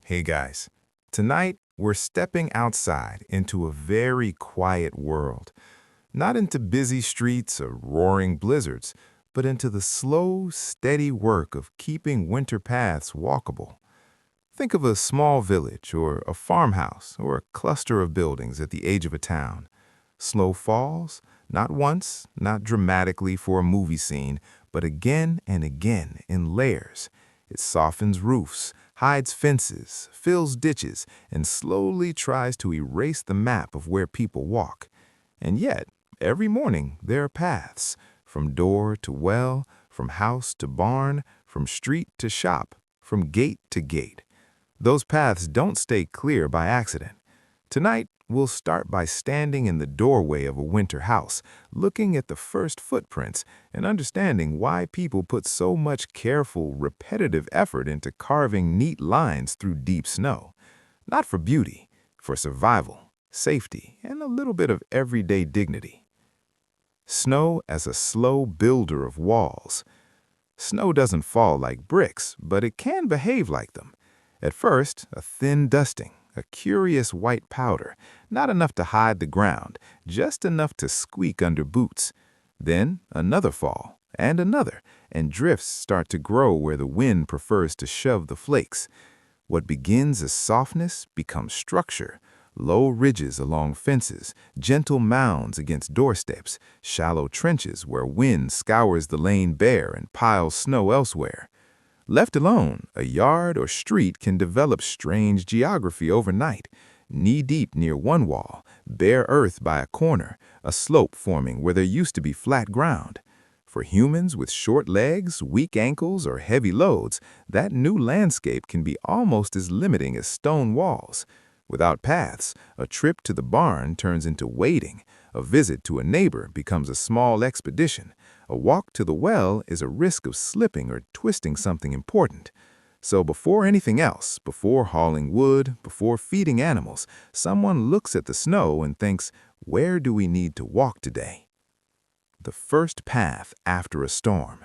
Hey guys, tonight we're stepping outside into a very quiet world, not into busy streets or roaring blizzards, but into the slow, steady work of keeping winter paths walkable. Think of a small village or a farmhouse or a cluster of buildings at the edge of a town. Slow falls, not once, not dramatically for a movie scene, but again and again in layers. It softens roofs, hides fences, fills ditches, and slowly tries to erase the map of where people walk. And yet, every morning there are paths, from door to well, from house to barn, from street to shop, from gate to gate. Those paths don't stay clear by accident. Tonight, we'll start by standing in the doorway of a winter house, looking at the first footprints and understanding why people put so much careful, repetitive effort into carving neat lines through deep snow. Not for beauty, for survival, safety, and a little bit of everyday dignity. Snow as a slow builder of walls. Snow doesn't fall like bricks, but it can behave like them. At first, a thin dusting, a curious white powder, not enough to hide the ground, just enough to squeak under boots. Then another fall, and drifts start to grow where the wind prefers to shove the flakes. What begins as softness becomes structure, low ridges along fences, gentle mounds against doorsteps, shallow trenches where wind scours the lane bare and piles snow elsewhere. Left alone, a yard or street can develop strange geography overnight. Knee-deep near one wall, bare earth by a corner, a slope forming where there used to be flat ground. For humans with short legs, weak ankles, or heavy loads, that new landscape can be almost as limiting as stone walls. Without paths, a trip to the barn turns into wading. A visit to a neighbor becomes a small expedition. A walk to the well is a risk of slipping or twisting something important. So before anything else, before hauling wood, before feeding animals, someone looks at the snow and thinks, where do we need to walk today? The first path after a storm.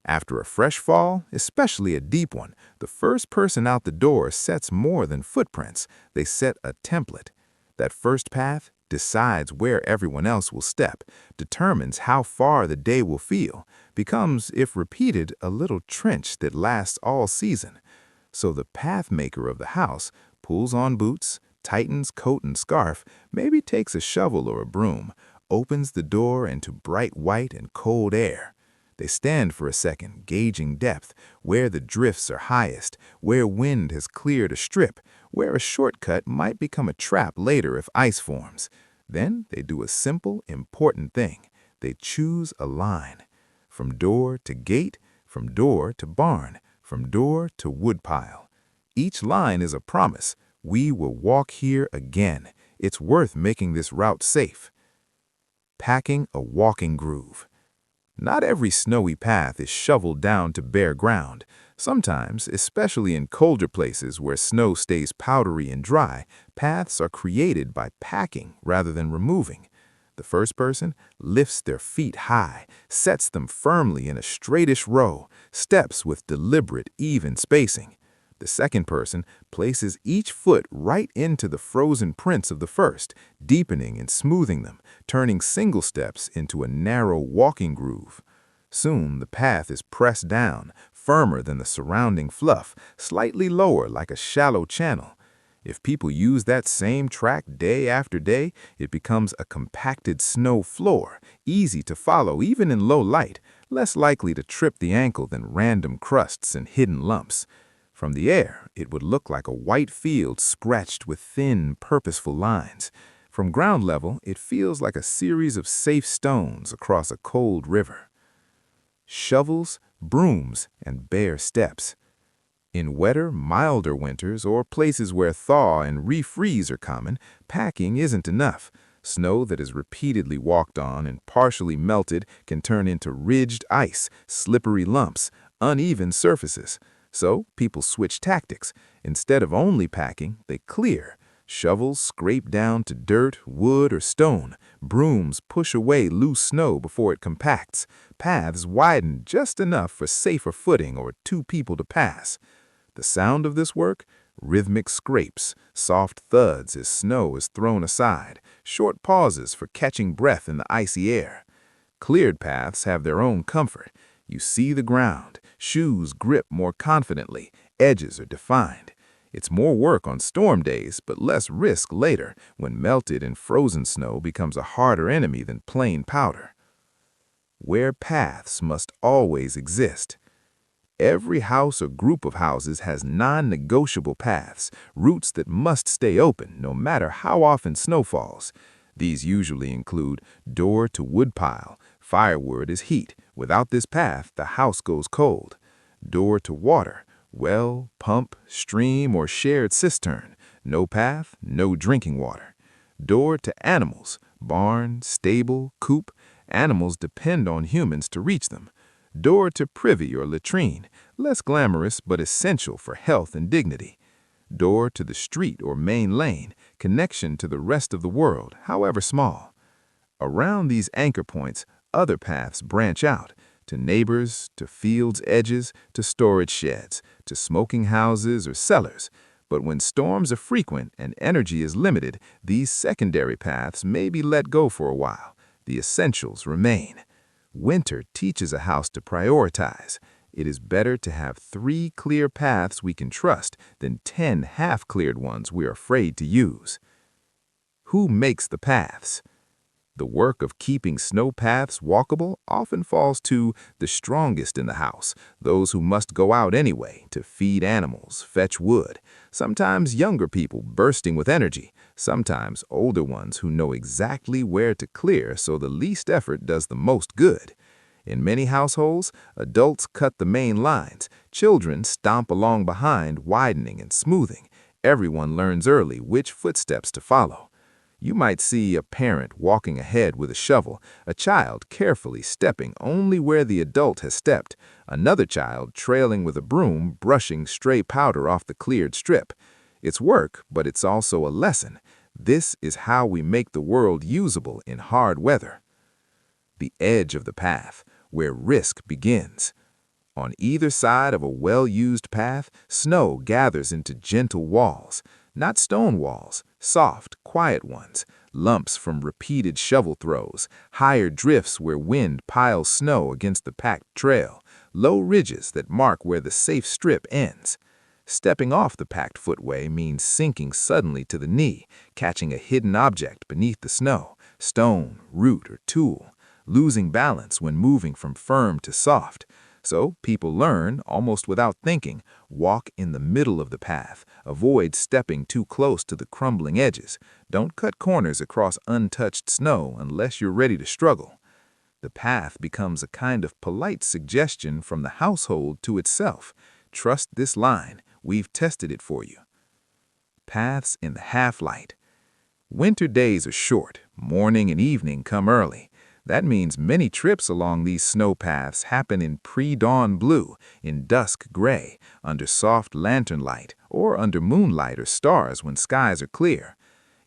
After a fresh fall, especially a deep one, the first person out the door sets more than footprints. They set a template. That first path decides where everyone else will step, determines how far the day will feel, becomes, if repeated, a little trench that lasts all season. So the path maker of the house pulls on boots, tightens coat and scarf, maybe takes a shovel or a broom, opens the door into bright white and cold air. They stand for a second, gauging depth, where the drifts are highest, where wind has cleared a strip, where a shortcut might become a trap later if ice forms. Then they do a simple, important thing. They choose a line. From door to gate, from door to barn, from door to woodpile. Each line is a promise. We will walk here again. It's worth making this route safe. Packing a walking groove. Not every snowy path is shoveled down to bare ground. Sometimes, especially in colder places where snow stays powdery and dry, paths are created by packing rather than removing. The first person lifts their feet high, sets them firmly in a straightish row, steps with deliberate, even spacing. The second person places each foot right into the frozen prints of the first, deepening and smoothing them, turning single steps into a narrow walking groove. Soon the path is pressed down, firmer than the surrounding fluff, slightly lower like a shallow channel. If people use that same track day after day, it becomes a compacted snow floor, easy to follow even in low light, less likely to trip the ankle than random crusts and hidden lumps. From the air, it would look like a white field scratched with thin, purposeful lines. From ground level, it feels like a series of safe stones across a cold river. Shovels, brooms, and bare steps. In wetter, milder winters or places where thaw and refreeze are common, packing isn't enough. Snow that is repeatedly walked on and partially melted can turn into ridged ice, slippery lumps, uneven surfaces. So people switch tactics. Instead of only packing, they clear. Shovels scrape down to dirt, wood, or stone. Brooms push away loose snow before it compacts. Paths widen just enough for safer footing or two people to pass. The sound of this work? Rhythmic scrapes, soft thuds as snow is thrown aside, short pauses for catching breath in the icy air. Cleared paths have their own comfort. You see the ground, shoes grip more confidently, edges are defined. It's more work on storm days, but less risk later when melted and frozen snow becomes a harder enemy than plain powder. Where paths must always exist. Every house or group of houses has non-negotiable paths, routes that must stay open no matter how often snow falls. These usually include door to woodpile. Firewood is heat. Without this path, the house goes cold. Door to water. Well, pump, stream, or shared cistern. No path, no drinking water. Door to animals. Barn, stable, coop. Animals depend on humans to reach them. Door to privy or latrine, less glamorous but essential for health and dignity. Door to the street or main lane, connection to the rest of the world, however small. Around these anchor points, other paths branch out, to neighbors, to fields' edges, to storage sheds, to smoking houses or cellars. But when storms are frequent and energy is limited, these secondary paths may be let go for a while. The essentials remain. Winter teaches a house to prioritize. It is better to have 3 clear paths we can trust than 10 half-cleared ones we're afraid to use. Who makes the paths? The work of keeping snow paths walkable often falls to the strongest in the house, those who must go out anyway to feed animals, fetch wood, sometimes younger people bursting with energy, sometimes older ones who know exactly where to clear so the least effort does the most good. In many households, adults cut the main lines, children stomp along behind, widening and smoothing. Everyone learns early which footsteps to follow. You might see a parent walking ahead with a shovel, a child carefully stepping only where the adult has stepped, another child trailing with a broom, brushing stray powder off the cleared strip. It's work, but it's also a lesson. This is how we make the world usable in hard weather. The edge of the path, where risk begins. On either side of a well-used path, snow gathers into gentle walls. Not stone walls, soft, quiet ones, lumps from repeated shovel throws, higher drifts where wind piles snow against the packed trail, low ridges that mark where the safe strip ends. Stepping off the packed footway means sinking suddenly to the knee, catching a hidden object beneath the snow, stone, root, or tool, losing balance when moving from firm to soft. So people learn, almost without thinking, walk in the middle of the path, avoid stepping too close to the crumbling edges, don't cut corners across untouched snow unless you're ready to struggle. The path becomes a kind of polite suggestion from the household to itself. Trust this line, we've tested it for you. Paths in the half-light. Winter days are short, morning and evening come early. That means many trips along these snow paths happen in pre-dawn blue, in dusk gray, under soft lantern light, or under moonlight or stars when skies are clear.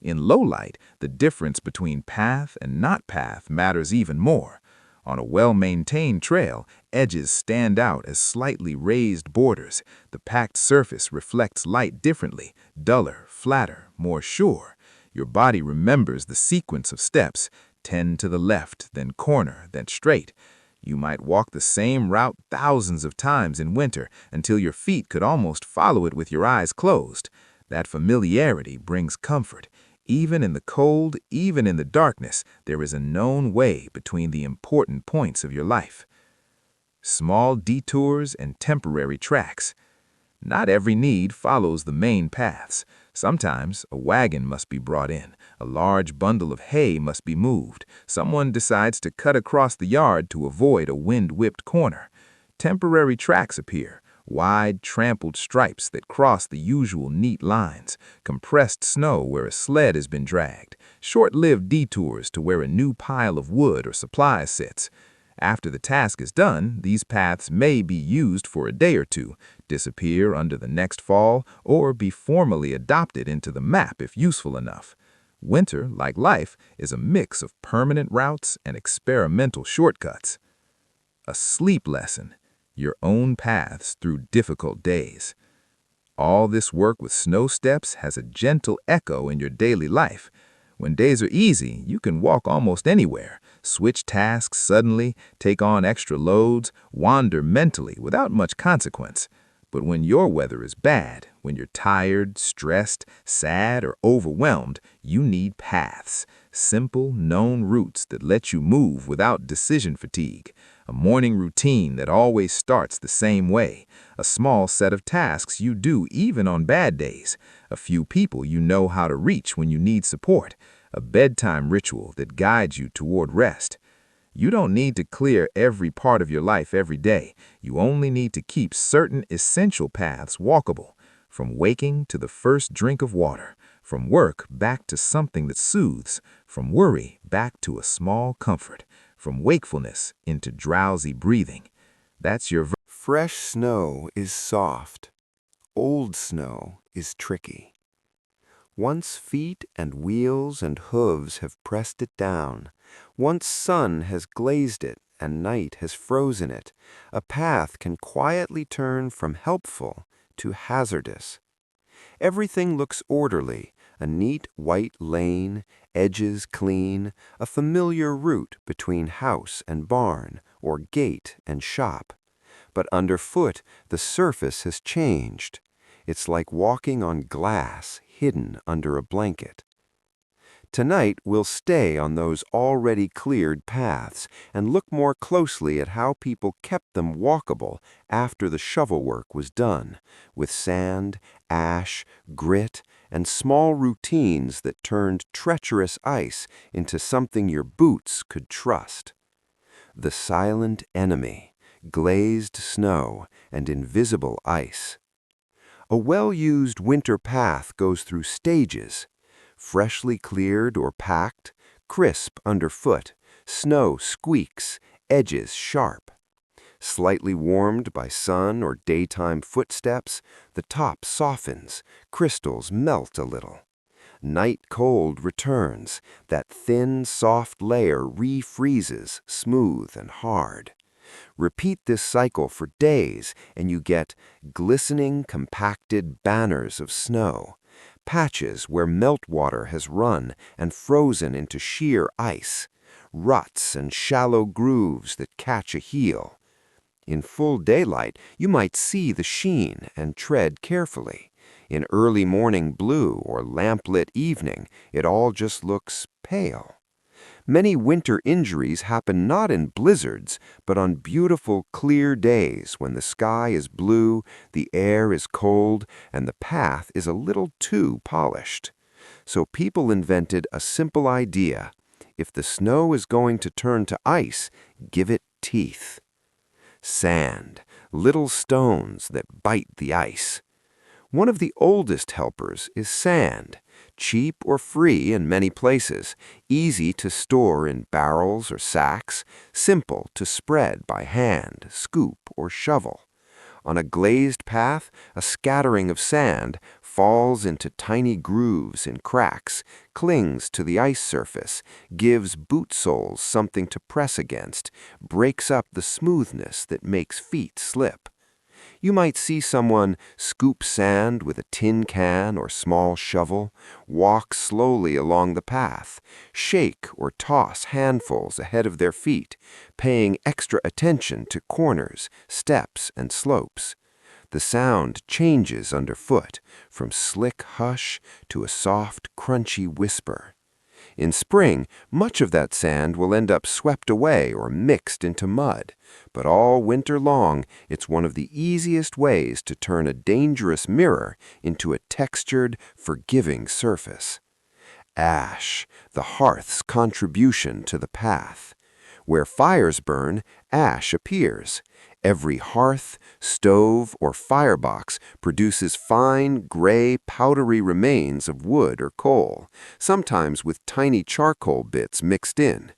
In low light, the difference between path and not path matters even more. On a well-maintained trail, edges stand out as slightly raised borders. The packed surface reflects light differently, duller, flatter, more sure. Your body remembers the sequence of steps. 10 to the left, then corner, then straight. You might walk the same route thousands of times in winter until your feet could almost follow it with your eyes closed. That familiarity brings comfort. Even in the cold, even in the darkness, there is a known way between the important points of your life. Small detours and temporary tracks. Not every need follows the main paths. Sometimes a wagon must be brought in, a large bundle of hay must be moved, someone decides to cut across the yard to avoid a wind-whipped corner. Temporary tracks appear, wide, trampled stripes that cross the usual neat lines, compressed snow where a sled has been dragged, short-lived detours to where a new pile of wood or supplies sits. After the task is done, these paths may be used for a day or two, disappear under the next fall, or be formally adopted into the map if useful enough. Winter, like life, is a mix of permanent routes and experimental shortcuts. A sleep lesson, your own paths through difficult days. All this work with snow steps has a gentle echo in your daily life. When days are easy, you can walk almost anywhere, switch tasks suddenly, take on extra loads, wander mentally without much consequence. But when your weather is bad, when you're tired, stressed, sad, or overwhelmed, you need paths, simple, known routes that let you move without decision fatigue, a morning routine that always starts the same way, a small set of tasks you do even on bad days, a few people you know how to reach when you need support, a bedtime ritual that guides you toward rest. You don't need to clear every part of your life every day. You only need to keep certain essential paths walkable, from waking to the first drink of water, from work back to something that soothes, from worry back to a small comfort, from wakefulness into drowsy breathing. That's your Fresh snow is soft. Old snow is tricky. Once feet and wheels and hooves have pressed it down, once sun has glazed it and night has frozen it, a path can quietly turn from helpful to hazardous. Everything looks orderly, a neat white lane, edges clean, a familiar route between house and barn, or gate and shop. But underfoot, the surface has changed. It's like walking on glass hidden under a blanket. Tonight, we'll stay on those already cleared paths and look more closely at how people kept them walkable after the shovel work was done, with sand, ash, grit, and small routines that turned treacherous ice into something your boots could trust. The silent enemy, glazed snow, and invisible ice. A well-used winter path goes through stages, freshly cleared or packed, crisp underfoot, snow squeaks, edges sharp. Slightly warmed by sun or daytime footsteps, the top softens, crystals melt a little. Night cold returns, that thin, soft layer refreezes, smooth and hard. Repeat this cycle for days, and you get glistening, compacted banners of snow, patches where meltwater has run and frozen into sheer ice, ruts and shallow grooves that catch a heel. In full daylight, you might see the sheen and tread carefully. In early morning blue or lamplit evening, it all just looks pale. Many winter injuries happen not in blizzards, but on beautiful, clear days when the sky is blue, the air is cold, and the path is a little too polished. So people invented a simple idea. If the snow is going to turn to ice, give it teeth. Sand, little stones that bite the ice. One of the oldest helpers is sand, cheap or free in many places, easy to store in barrels or sacks, simple to spread by hand, scoop, or shovel. On a glazed path, a scattering of sand falls into tiny grooves and cracks, clings to the ice surface, gives boot soles something to press against, breaks up the smoothness that makes feet slip. You might see someone scoop sand with a tin can or small shovel, walk slowly along the path, shake or toss handfuls ahead of their feet, paying extra attention to corners, steps, and slopes. The sound changes underfoot, from slick hush to a soft, crunchy whisper. In spring, much of that sand will end up swept away or mixed into mud, but all winter long, it's one of the easiest ways to turn a dangerous mirror into a textured, forgiving surface. Ash, the hearth's contribution to the path. Where fires burn, ash appears. Every hearth, stove, or firebox produces fine, gray, powdery remains of wood or coal, sometimes with tiny charcoal bits mixed in.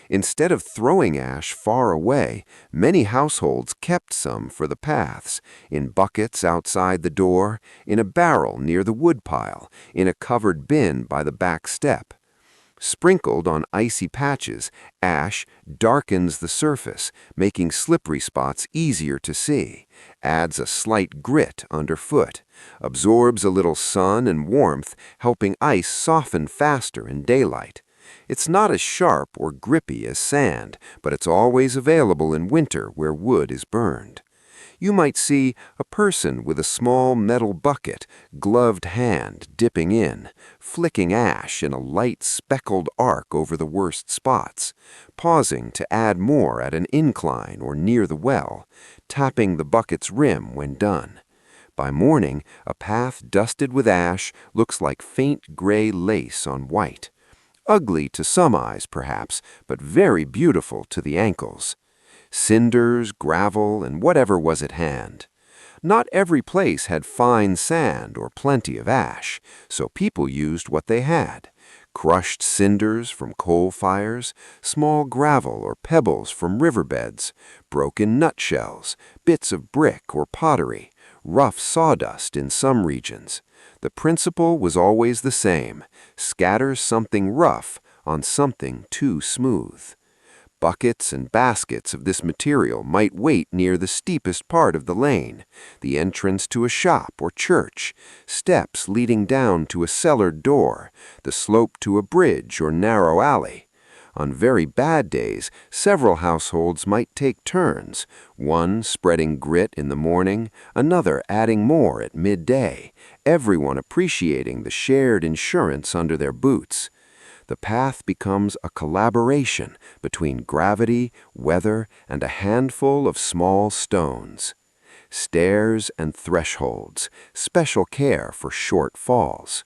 Instead of throwing ash far away, many households kept some for the paths, in buckets outside the door, in a barrel near the woodpile, in a covered bin by the back step. Sprinkled on icy patches, ash darkens the surface, making slippery spots easier to see, adds a slight grit underfoot, absorbs a little sun and warmth, helping ice soften faster in daylight. It's not as sharp or grippy as sand, but it's always available in winter where wood is burned. You might see a person with a small metal bucket, gloved hand dipping in, flicking ash in a light speckled arc over the worst spots, pausing to add more at an incline or near the well, tapping the bucket's rim when done. By morning, a path dusted with ash looks like faint gray lace on white. Ugly to some eyes, perhaps, but very beautiful to the ankles. Cinders, gravel, and whatever was at hand. Not every place had fine sand or plenty of ash, so people used what they had. Crushed cinders from coal fires, small gravel or pebbles from riverbeds, broken nutshells, bits of brick or pottery, rough sawdust in some regions. The principle was always the same: scatter something rough on something too smooth. Buckets and baskets of this material might wait near the steepest part of the lane, the entrance to a shop or church, steps leading down to a cellar door, the slope to a bridge or narrow alley. On very bad days, several households might take turns, one spreading grit in the morning, another adding more at midday, everyone appreciating the shared insurance under their boots. The path becomes a collaboration between gravity, weather, and a handful of small stones. Stairs and thresholds, special care for short falls.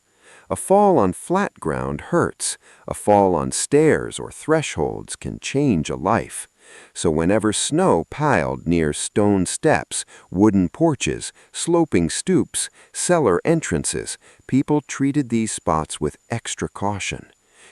A fall on flat ground hurts. A fall on stairs or thresholds can change a life. So whenever snow piled near stone steps, wooden porches, sloping stoops, cellar entrances, people treated these spots with extra caution.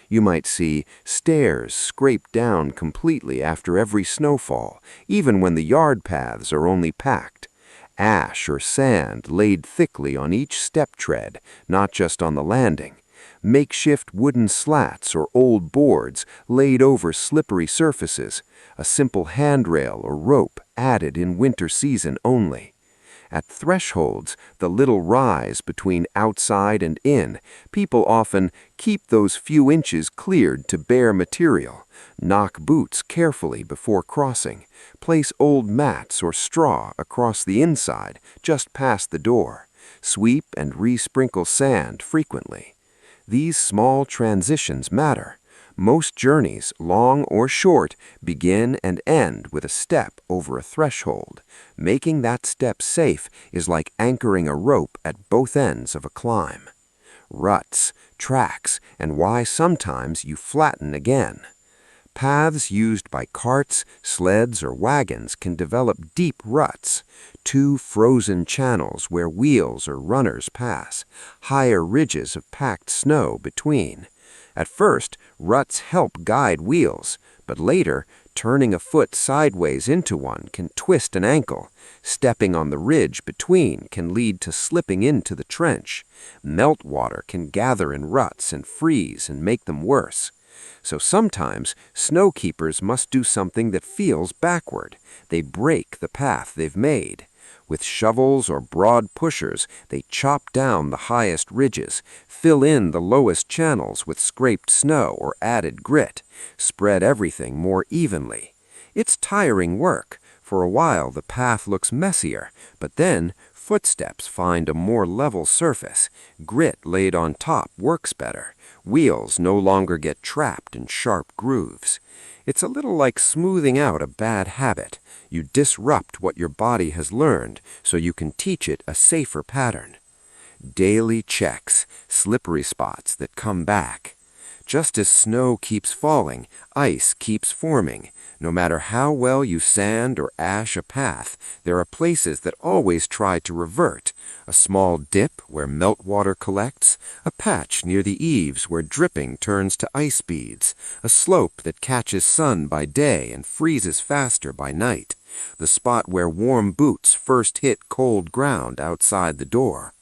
You might see stairs scraped down completely after every snowfall, even when the yard paths are only packed. Ash or sand laid thickly on each step tread, not just on the landing. Makeshift wooden slats or old boards laid over slippery surfaces, a simple handrail or rope added in winter season only. At thresholds, the little rise between outside and in, people often keep those few inches cleared to bare material, knock boots carefully before crossing, place old mats or straw across the inside just past the door, sweep and re-sprinkle sand frequently. These small transitions matter. Most journeys, long or short, begin and end with a step over a threshold. Making that step safe is like anchoring a rope at both ends of a climb. Ruts, tracks, and why sometimes you flatten again. Paths used by carts, sleds, or wagons can develop deep ruts, two frozen channels where wheels or runners pass, higher ridges of packed snow between. At first, ruts help guide wheels, but later, turning a foot sideways into one can twist an ankle. Stepping on the ridge between can lead to slipping into the trench. Meltwater can gather in ruts and freeze and make them worse. So sometimes, snowkeepers must do something that feels backward. They break the path they've made. With shovels or broad pushers, they chop down the highest ridges, fill in the lowest channels with scraped snow or added grit, spread everything more evenly. It's tiring work. For a while the path looks messier, but then footsteps find a more level surface. Grit laid on top works better. Wheels no longer get trapped in sharp grooves. It's a little like smoothing out a bad habit. You disrupt what your body has learned so you can teach it a safer pattern. Daily checks, slippery spots that come back. Just as snow keeps falling, ice keeps forming. No matter how well you sand or ash a path, there are places that always try to revert. A small dip where meltwater collects, a patch near the eaves where dripping turns to ice beads, a slope that catches sun by day and freezes faster by night, the spot where warm boots first hit cold ground outside the door.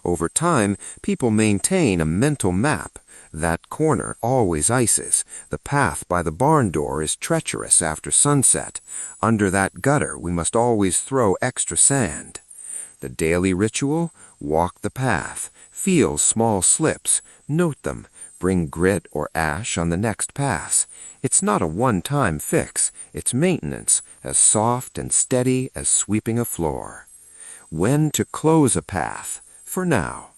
Over time, people maintain a mental map. That corner always ices. The path by the barn door is treacherous after sunset. Under that gutter, we must always throw extra sand. The daily ritual? Walk the path. Feel small slips. Note them. Bring grit or ash on the next pass. It's not a one-time fix. It's maintenance, as soft and steady as sweeping a floor. When to close a path? For now.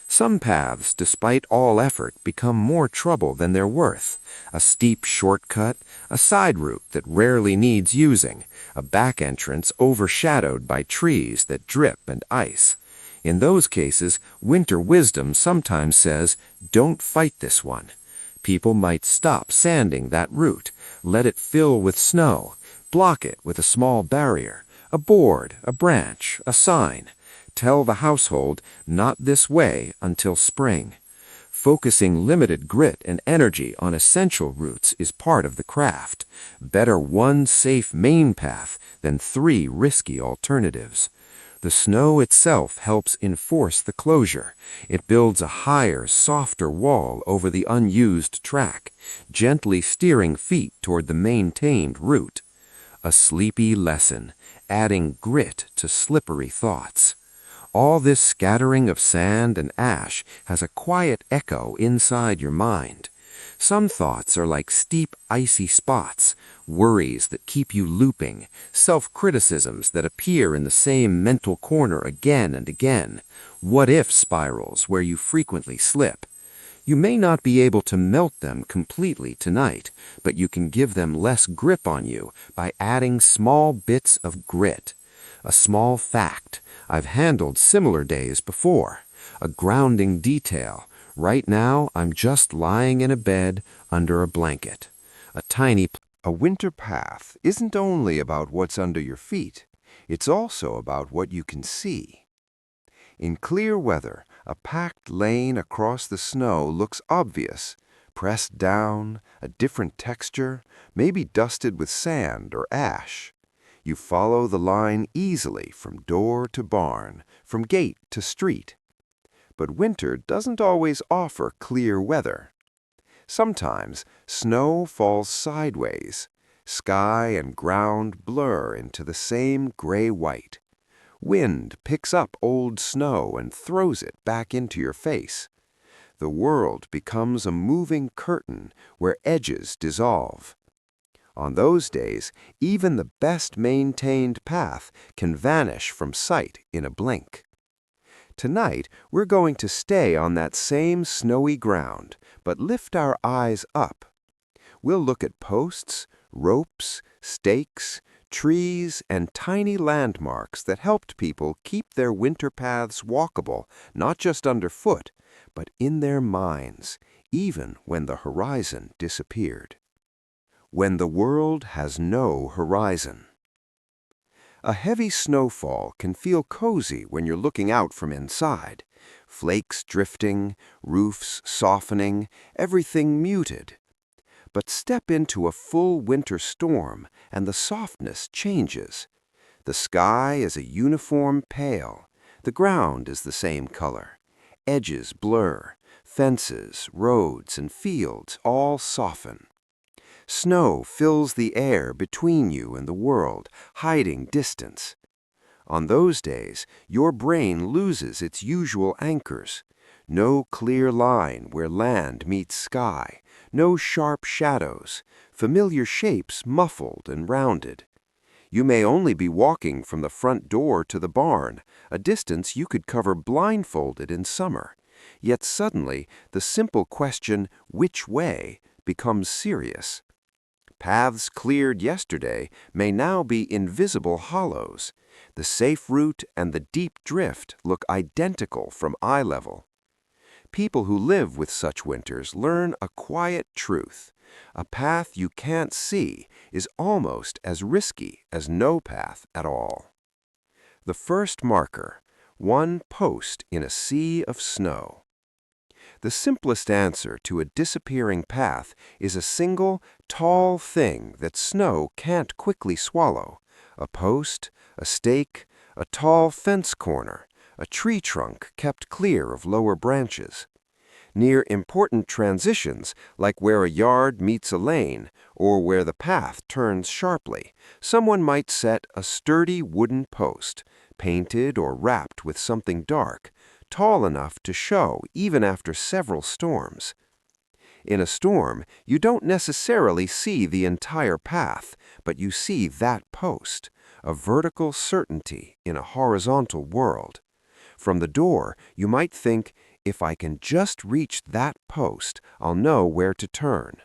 Some paths, despite all effort, become more trouble than they're worth. A steep shortcut, a side route that rarely needs using, a back entrance overshadowed by trees that drip and ice. In those cases, winter wisdom sometimes says, don't fight this one. People might stop sanding that route, let it fill with snow, block it with a small barrier, a board, a branch, a sign. Tell the household, not this way until spring. Focusing limited grit and energy on essential routes is part of the craft. Better one safe main path than 3 risky alternatives. The snow itself helps enforce the closure. It builds a higher, softer wall over the unused track, gently steering feet toward the maintained route. A sleepy lesson, adding grit to slippery thoughts. All this scattering of sand and ash has a quiet echo inside your mind. Some thoughts are like steep, icy spots, worries that keep you looping, self-criticisms that appear in the same mental corner again and again, what-if spirals where you frequently slip. You may not be able to melt them completely tonight, but you can give them less grip on you by adding small bits of grit. A small fact. I've handled similar days before. A grounding detail. Right now, I'm just lying in a bed under a blanket. A winter path isn't only about what's under your feet, it's also about what you can see. In clear weather, a packed lane across the snow looks obvious, pressed down, a different texture, maybe dusted with sand or ash. You follow the line easily from door to barn, from gate to street. But winter doesn't always offer clear weather. Sometimes snow falls sideways. Sky and ground blur into the same gray-white. Wind picks up old snow and throws it back into your face. The world becomes a moving curtain where edges dissolve. On those days, even the best-maintained path can vanish from sight in a blink. Tonight, we're going to stay on that same snowy ground, but lift our eyes up. We'll look at posts, ropes, stakes, trees, and tiny landmarks that helped people keep their winter paths walkable, not just underfoot, but in their minds, even when the horizon disappeared. When the world has no horizon. A heavy snowfall can feel cozy when you're looking out from inside. Flakes drifting, roofs softening, everything muted. But step into a full winter storm and the softness changes. The sky is a uniform pale. The ground is the same color. Edges blur. Fences, roads, and fields all soften. Snow fills the air between you and the world, hiding distance. On those days, your brain loses its usual anchors. No clear line where land meets sky, no sharp shadows, familiar shapes muffled and rounded. You may only be walking from the front door to the barn, a distance you could cover blindfolded in summer. Yet suddenly, the simple question, which way, becomes serious. Paths cleared yesterday may now be invisible hollows. The safe route and the deep drift look identical from eye level. People who live with such winters learn a quiet truth. A path you can't see is almost as risky as no path at all. The first marker, one post in a sea of snow. The simplest answer to a disappearing path is a single, tall thing that snow can't quickly swallow. A post, a stake, a tall fence corner, a tree trunk kept clear of lower branches. Near important transitions, like where a yard meets a lane or where the path turns sharply, someone might set a sturdy wooden post, painted or wrapped with something dark, tall enough to show even after several storms. In a storm, you don't necessarily see the entire path, but you see that post, a vertical certainty in a horizontal world. From the door, you might think, if I can just reach that post, I'll know where to turn.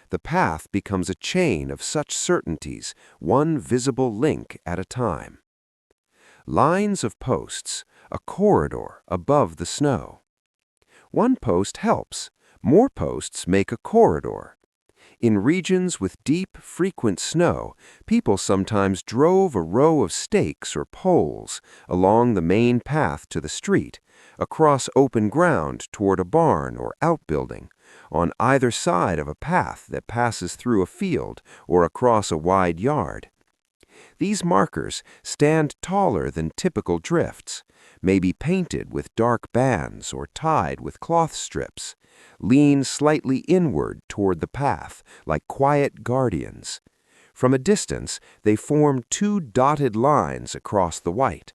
The path becomes a chain of such certainties, one visible link at a time. Lines of posts, a corridor above the snow. One post helps. More posts make a corridor. In regions with deep, frequent snow, people sometimes drove a row of stakes or poles along the main path to the street, across open ground toward a barn or outbuilding, on either side of a path that passes through a field or across a wide yard. These markers stand taller than typical drifts, may be painted with dark bands or tied with cloth strips, lean slightly inward toward the path, like quiet guardians. From a distance, they form two dotted lines across the white.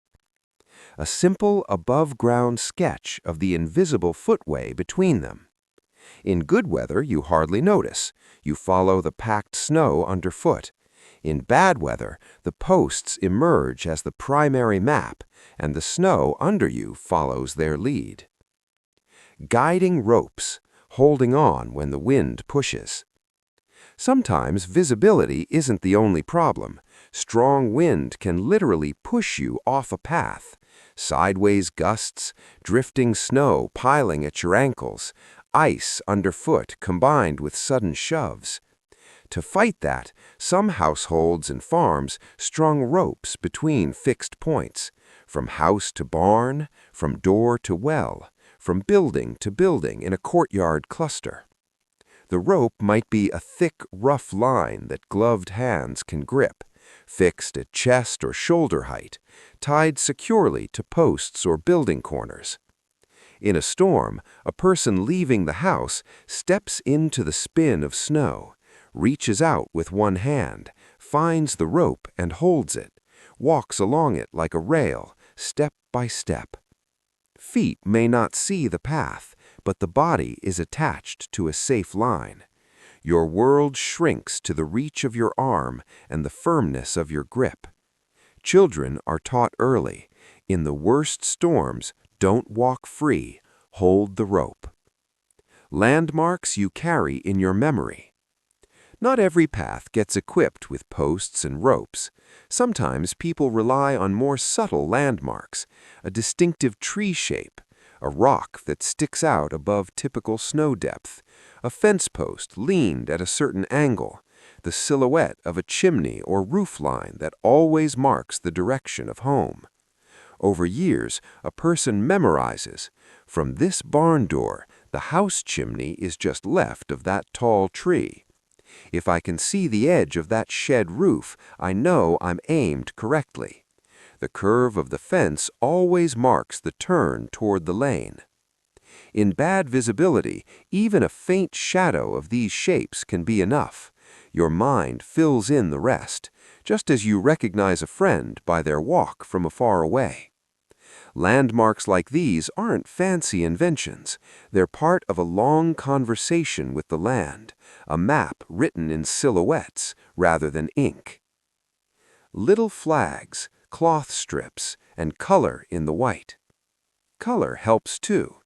A simple above-ground sketch of the invisible footway between them. In good weather, you hardly notice. You follow the packed snow underfoot. In bad weather, the posts emerge as the primary map, and the snow under you follows their lead. Guiding ropes, holding on when the wind pushes. Sometimes visibility isn't the only problem. Strong wind can literally push you off a path. Sideways gusts, drifting snow piling at your ankles, ice underfoot combined with sudden shoves. To fight that, some households and farms strung ropes between fixed points, from house to barn, from door to well, from building to building in a courtyard cluster. The rope might be a thick, rough line that gloved hands can grip, fixed at chest or shoulder height, tied securely to posts or building corners. In a storm, a person leaving the house steps into the spin of snow, reaches out with one hand, finds the rope and holds it, walks along it like a rail, step by step. Feet may not see the path, but the body is attached to a safe line. Your world shrinks to the reach of your arm and the firmness of your grip. Children are taught early, in the worst storms, don't walk free, hold the rope. Landmarks you carry in your memory. Not every path gets equipped with posts and ropes. Sometimes people rely on more subtle landmarks, a distinctive tree shape, a rock that sticks out above typical snow depth, a fence post leaned at a certain angle, the silhouette of a chimney or roof line that always marks the direction of home. Over years, a person memorizes, from this barn door, the house chimney is just left of that tall tree. If I can see the edge of that shed roof, I know I'm aimed correctly. The curve of the fence always marks the turn toward the lane. In bad visibility, even a faint shadow of these shapes can be enough. Your mind fills in the rest, just as you recognize a friend by their walk from afar away. Landmarks like these aren't fancy inventions. They're part of a long conversation with the land, a map written in silhouettes rather than ink. Little flags, cloth strips, and color in the white. Color helps too.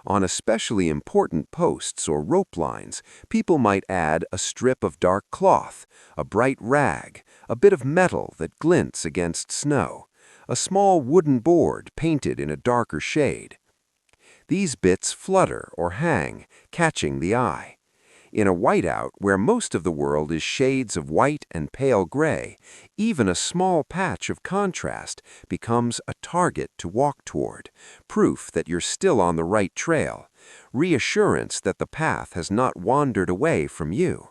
On especially important posts or rope lines, people might add a strip of dark cloth, a bright rag, a bit of metal that glints against snow, a small wooden board painted in a darker shade. These bits flutter or hang, catching the eye. In a whiteout where most of the world is shades of white and pale gray, even a small patch of contrast becomes a target to walk toward, proof that you're still on the right trail, reassurance that the path has not wandered away from you.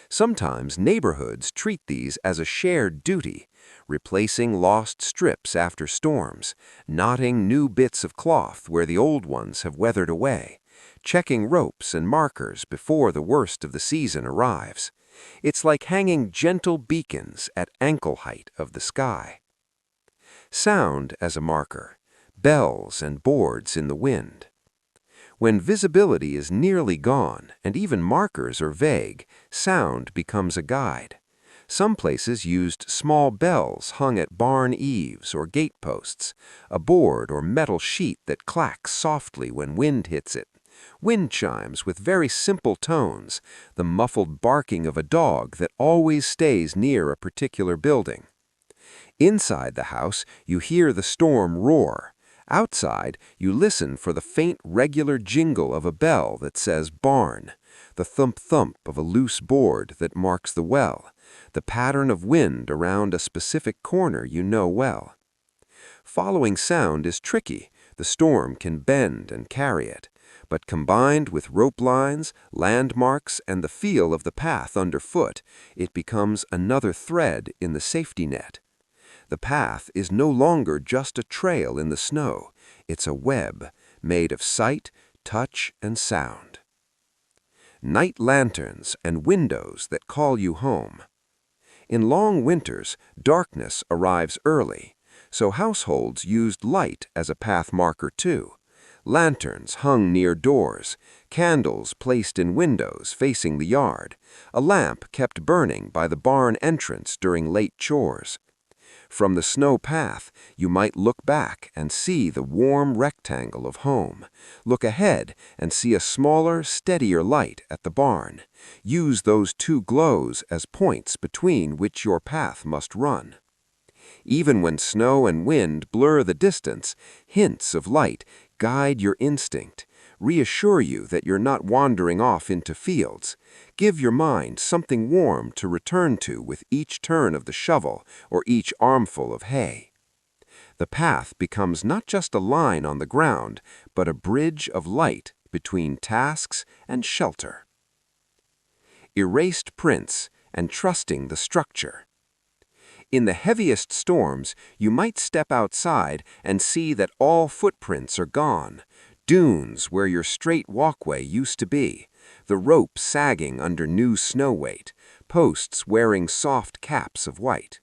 Sometimes neighborhoods treat these as a shared duty, replacing lost strips after storms, knotting new bits of cloth where the old ones have weathered away, checking ropes and markers before the worst of the season arrives. It's like hanging gentle beacons at ankle height of the sky. Sound as a marker, bells and boards in the wind. When visibility is nearly gone and even markers are vague, sound becomes a guide. Some places used small bells hung at barn eaves or gate posts, a board or metal sheet that clacks softly when wind hits it, wind chimes with very simple tones, the muffled barking of a dog that always stays near a particular building. Inside the house, you hear the storm roar. Outside, you listen for the faint regular jingle of a bell that says barn, the thump-thump of a loose board that marks the well, the pattern of wind around a specific corner you know well. Following sound is tricky. The storm can bend and carry it. But combined with rope lines, landmarks, and the feel of the path underfoot, it becomes another thread in the safety net. The path is no longer just a trail in the snow. It's a web made of sight, touch, and sound. Night lanterns and windows that call you home. In long winters, darkness arrives early, so households used light as a path marker too. Lanterns hung near doors, candles placed in windows facing the yard, a lamp kept burning by the barn entrance during late chores. From the snow path, you might look back and see the warm rectangle of home. Look ahead and see a smaller, steadier light at the barn. Use those two glows as points between which your path must run. Even when snow and wind blur the distance, hints of light guide your instinct, reassure you that you're not wandering off into fields. Give your mind something warm to return to with each turn of the shovel or each armful of hay. The path becomes not just a line on the ground, but a bridge of light between tasks and shelter. Erased prints and trusting the structure. In the heaviest storms, you might step outside and see that all footprints are gone. Dunes where your straight walkway used to be, the rope sagging under new snow weight, posts wearing soft caps of white.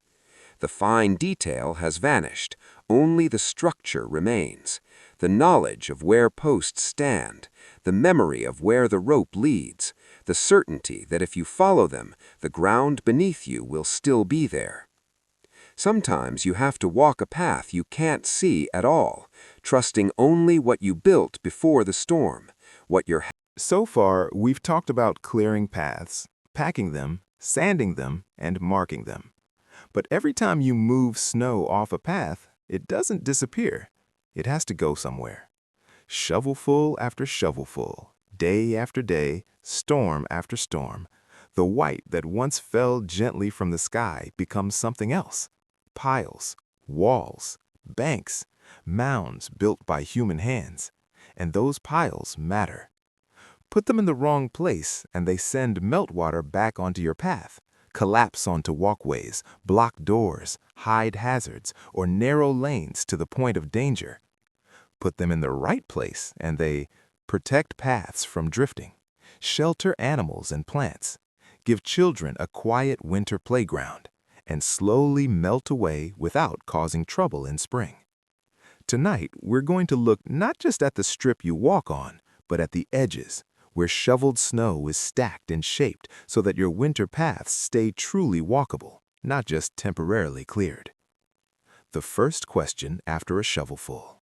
The fine detail has vanished, only the structure remains. The knowledge of where posts stand, the memory of where the rope leads, the certainty that if you follow them, the ground beneath you will still be there. Sometimes you have to walk a path you can't see at all, trusting only what you built before the storm, what your So far, we've talked about clearing paths, packing them, sanding them, and marking them. But every time you move snow off a path, it doesn't disappear. It has to go somewhere. Shovelful after shovelful, day after day, storm after storm, the white that once fell gently from the sky becomes something else. Piles, walls, banks, mounds built by human hands. And those piles matter. Put them in the wrong place and they send meltwater back onto your path, collapse onto walkways, block doors, hide hazards, or narrow lanes to the point of danger. Put them in the right place and they protect paths from drifting, shelter animals and plants, give children a quiet winter playground, and slowly melt away without causing trouble in spring. Tonight, we're going to look not just at the strip you walk on, but at the edges, where shoveled snow is stacked and shaped so that your winter paths stay truly walkable, not just temporarily cleared. The first question after a shovelful.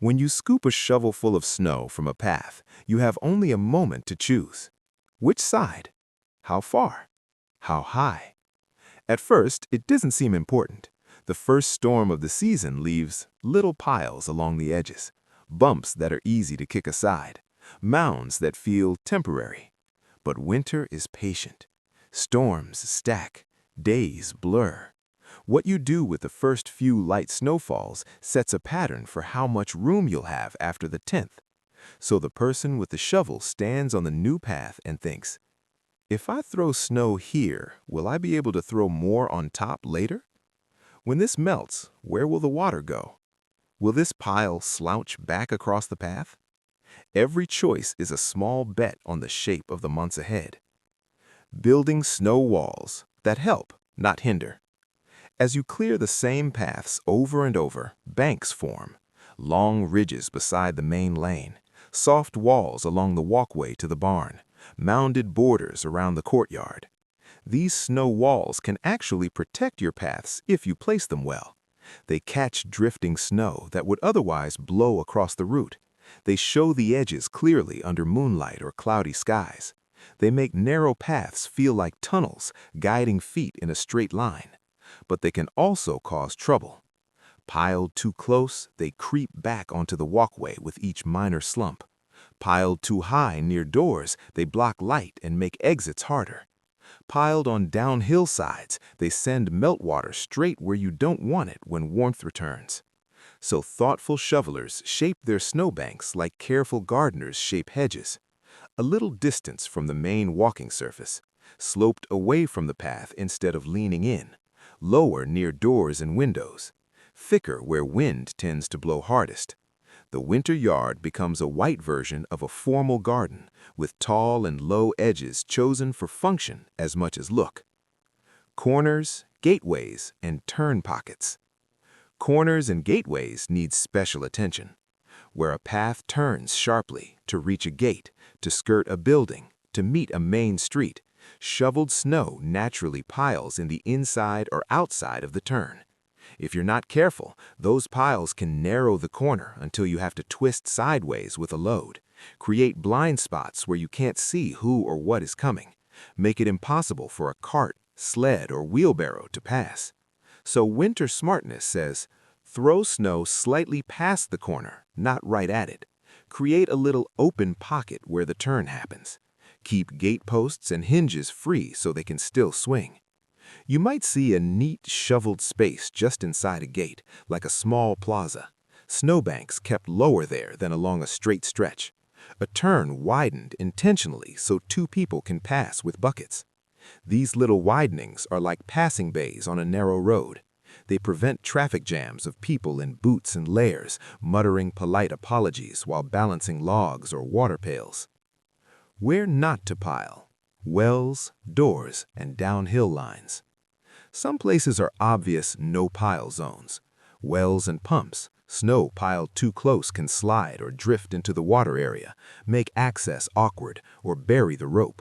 When you scoop a shovelful of snow from a path, you have only a moment to choose. Which side? How far? How high? At first, it doesn't seem important. The first storm of the season leaves little piles along the edges, bumps that are easy to kick aside, mounds that feel temporary. But winter is patient. Storms stack, days blur. What you do with the first few light snowfalls sets a pattern for how much room you'll have after the 10th. So the person with the shovel stands on the new path and thinks, if I throw snow here, will I be able to throw more on top later? When this melts, where will the water go? Will this pile slouch back across the path? Every choice is a small bet on the shape of the months ahead. Building snow walls that help, not hinder. As you clear the same paths over and over, banks form. Long ridges beside the main lane, soft walls along the walkway to the barn, mounded borders around the courtyard. These snow walls can actually protect your paths if you place them well. They catch drifting snow that would otherwise blow across the route. They show the edges clearly under moonlight or cloudy skies. They make narrow paths feel like tunnels, guiding feet in a straight line. But they can also cause trouble. Piled too close, they creep back onto the walkway with each minor slump. Piled too high near doors, they block light and make exits harder. Piled on downhill sides, they send meltwater straight where you don't want it when warmth returns. So thoughtful shovelers shape their snowbanks like careful gardeners shape hedges. A little distance from the main walking surface, sloped away from the path instead of leaning in, lower near doors and windows, thicker where wind tends to blow hardest. The winter yard becomes a white version of a formal garden, with tall and low edges chosen for function as much as look. Corners, gateways, and turn pockets. Corners and gateways need special attention. Where a path turns sharply to reach a gate, to skirt a building, to meet a main street, shoveled snow naturally piles in the inside or outside of the turn. If you're not careful, those piles can narrow the corner until you have to twist sideways with a load, create blind spots where you can't see who or what is coming, make it impossible for a cart, sled, or wheelbarrow to pass. So winter smartness says, throw snow slightly past the corner, not right at it. Create a little open pocket where the turn happens. Keep gate posts and hinges free so they can still swing. You might see a neat shoveled space just inside a gate, like a small plaza. Snowbanks kept lower there than along a straight stretch. A turn widened intentionally so two people can pass with buckets. These little widenings are like passing bays on a narrow road. They prevent traffic jams of people in boots and layers, muttering polite apologies while balancing logs or water pails. Where not to pile: wells, doors, and downhill lines. Some places are obvious no-pile zones. Wells and pumps, snow piled too close can slide or drift into the water area, make access awkward, or bury the rope.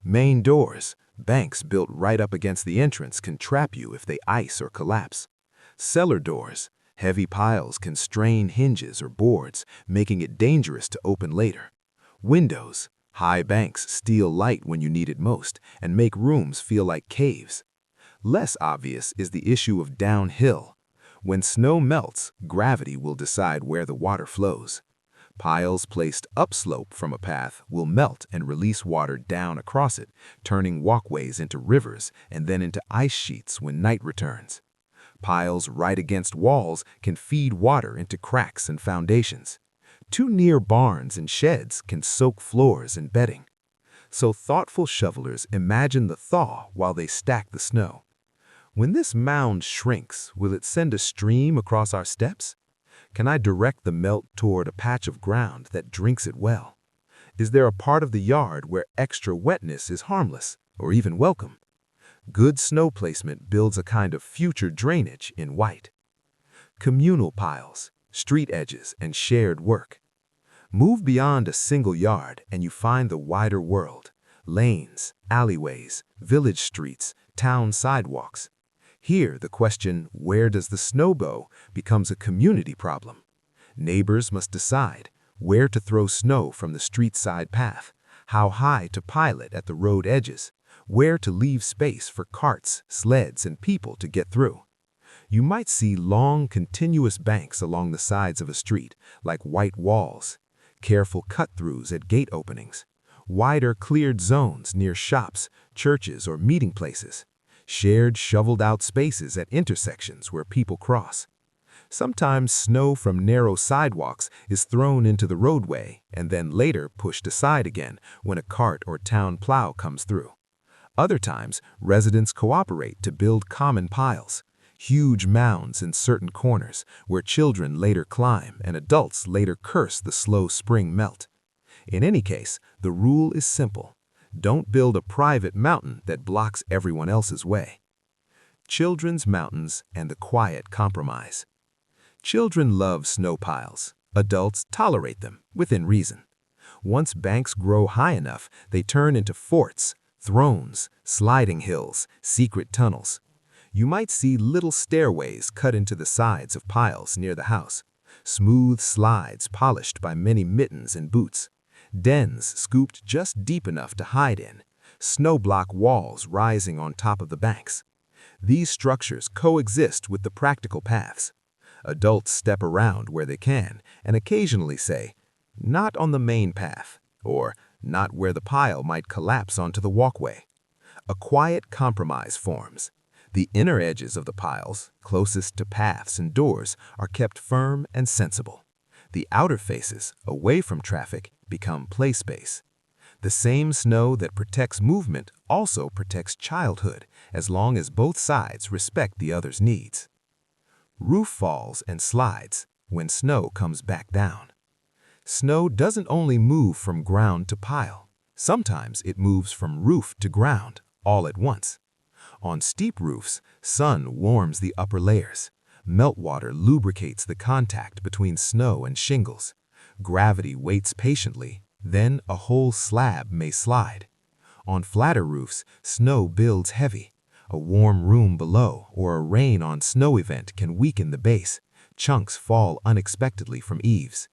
Main doors, banks built right up against the entrance can trap you if they ice or collapse. Cellar doors, heavy piles can strain hinges or boards, making it dangerous to open later. Windows, high banks steal light when you need it most and make rooms feel like caves. Less obvious is the issue of downhill. When snow melts, gravity will decide where the water flows. Piles placed upslope from a path will melt and release water down across it, turning walkways into rivers and then into ice sheets when night returns. Piles right against walls can feed water into cracks and foundations. Too near barns and sheds can soak floors and bedding. So thoughtful shovelers imagine the thaw while they stack the snow. When this mound shrinks, will it send a stream across our steps? Can I direct the melt toward a patch of ground that drinks it well? Is there a part of the yard where extra wetness is harmless or even welcome? Good snow placement builds a kind of future drainage in white. Communal piles, street edges, and shared work. Move beyond a single yard and you find the wider world. Lanes, alleyways, village streets, town sidewalks. Here, the question, where does the snow go, becomes a community problem. Neighbors must decide where to throw snow from the street side path, how high to pile it at the road edges, where to leave space for carts, sleds, and people to get through. You might see long, continuous banks along the sides of a street, like white walls, careful cut-throughs at gate openings, wider cleared zones near shops, churches, or meeting places, shared shoveled-out spaces at intersections where people cross. Sometimes snow from narrow sidewalks is thrown into the roadway and then later pushed aside again when a cart or town plow comes through. Other times, residents cooperate to build common piles. huge mounds in certain corners where children later climb and adults later curse the slow spring melt. In any case, the rule is simple. Don't build a private mountain that blocks everyone else's way. Children's mountains and the quiet compromise. Children love snow piles. Adults tolerate them, within reason. Once banks grow high enough, they turn into forts, thrones, sliding hills, secret tunnels. You might see little stairways cut into the sides of piles near the house, smooth slides polished by many mittens and boots, dens scooped just deep enough to hide in, snow block walls rising on top of the banks. These structures coexist with the practical paths. Adults step around where they can and occasionally say, "Not on the main path," or "Not where the pile might collapse onto the walkway." A quiet compromise forms. The inner edges of the piles, closest to paths and doors, are kept firm and sensible. The outer faces, away from traffic, become play space. The same snow that protects movement also protects childhood, as long as both sides respect the other's needs. Roof falls and slides when snow comes back down. Snow doesn't only move from ground to pile. Sometimes it moves from roof to ground, all at once. On steep roofs, sun warms the upper layers. Meltwater lubricates the contact between snow and shingles. Gravity waits patiently, then a whole slab may slide. On flatter roofs, snow builds heavy. A warm room below or a rain-on-snow event can weaken the base. Chunks fall unexpectedly from eaves.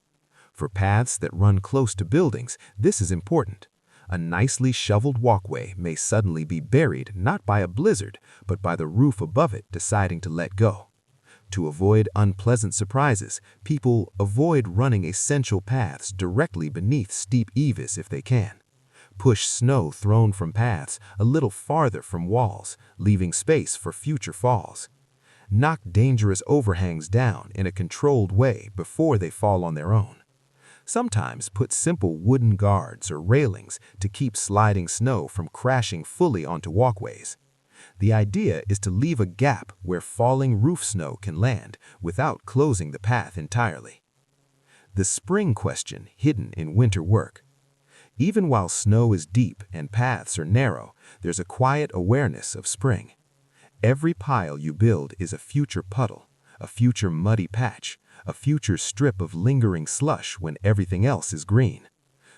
For paths that run close to buildings, this is important. A nicely shoveled walkway may suddenly be buried not by a blizzard, but by the roof above it deciding to let go. To avoid unpleasant surprises, people avoid running essential paths directly beneath steep eaves if they can. Push snow thrown from paths a little farther from walls, leaving space for future falls. Knock dangerous overhangs down in a controlled way before they fall on their own. Sometimes put simple wooden guards or railings to keep sliding snow from crashing fully onto walkways. The idea is to leave a gap where falling roof snow can land without closing the path entirely. The spring question hidden in winter work. Even while snow is deep and paths are narrow, there's a quiet awareness of spring. Every pile you build is a future puddle, a future muddy patch, a future strip of lingering slush when everything else is green.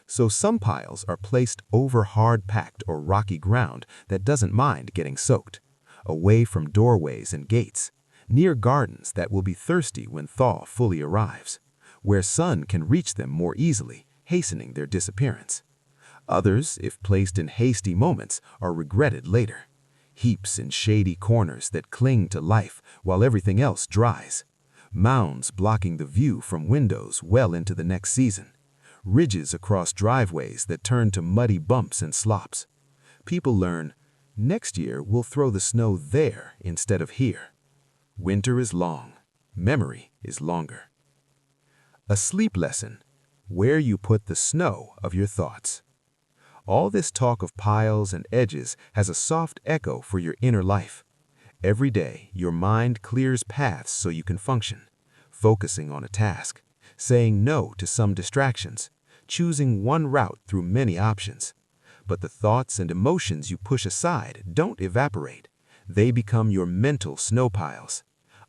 So some piles are placed over hard-packed or rocky ground that doesn't mind getting soaked, away from doorways and gates, near gardens that will be thirsty when thaw fully arrives, where sun can reach them more easily, hastening their disappearance. Others, if placed in hasty moments, are regretted later. Heaps in shady corners that cling to life while everything else dries. Mounds blocking the view from windows well into the next season. Ridges across driveways that turn to muddy bumps and slops. People learn, next year we'll throw the snow there instead of here. Winter is long. Memory is longer. A sleep lesson: where you put the snow of your thoughts. All this talk of piles and edges has a soft echo for your inner life. Every day, your mind clears paths so you can function, focusing on a task, saying no to some distractions, choosing one route through many options. But the thoughts and emotions you push aside don't evaporate. They become your mental snow piles.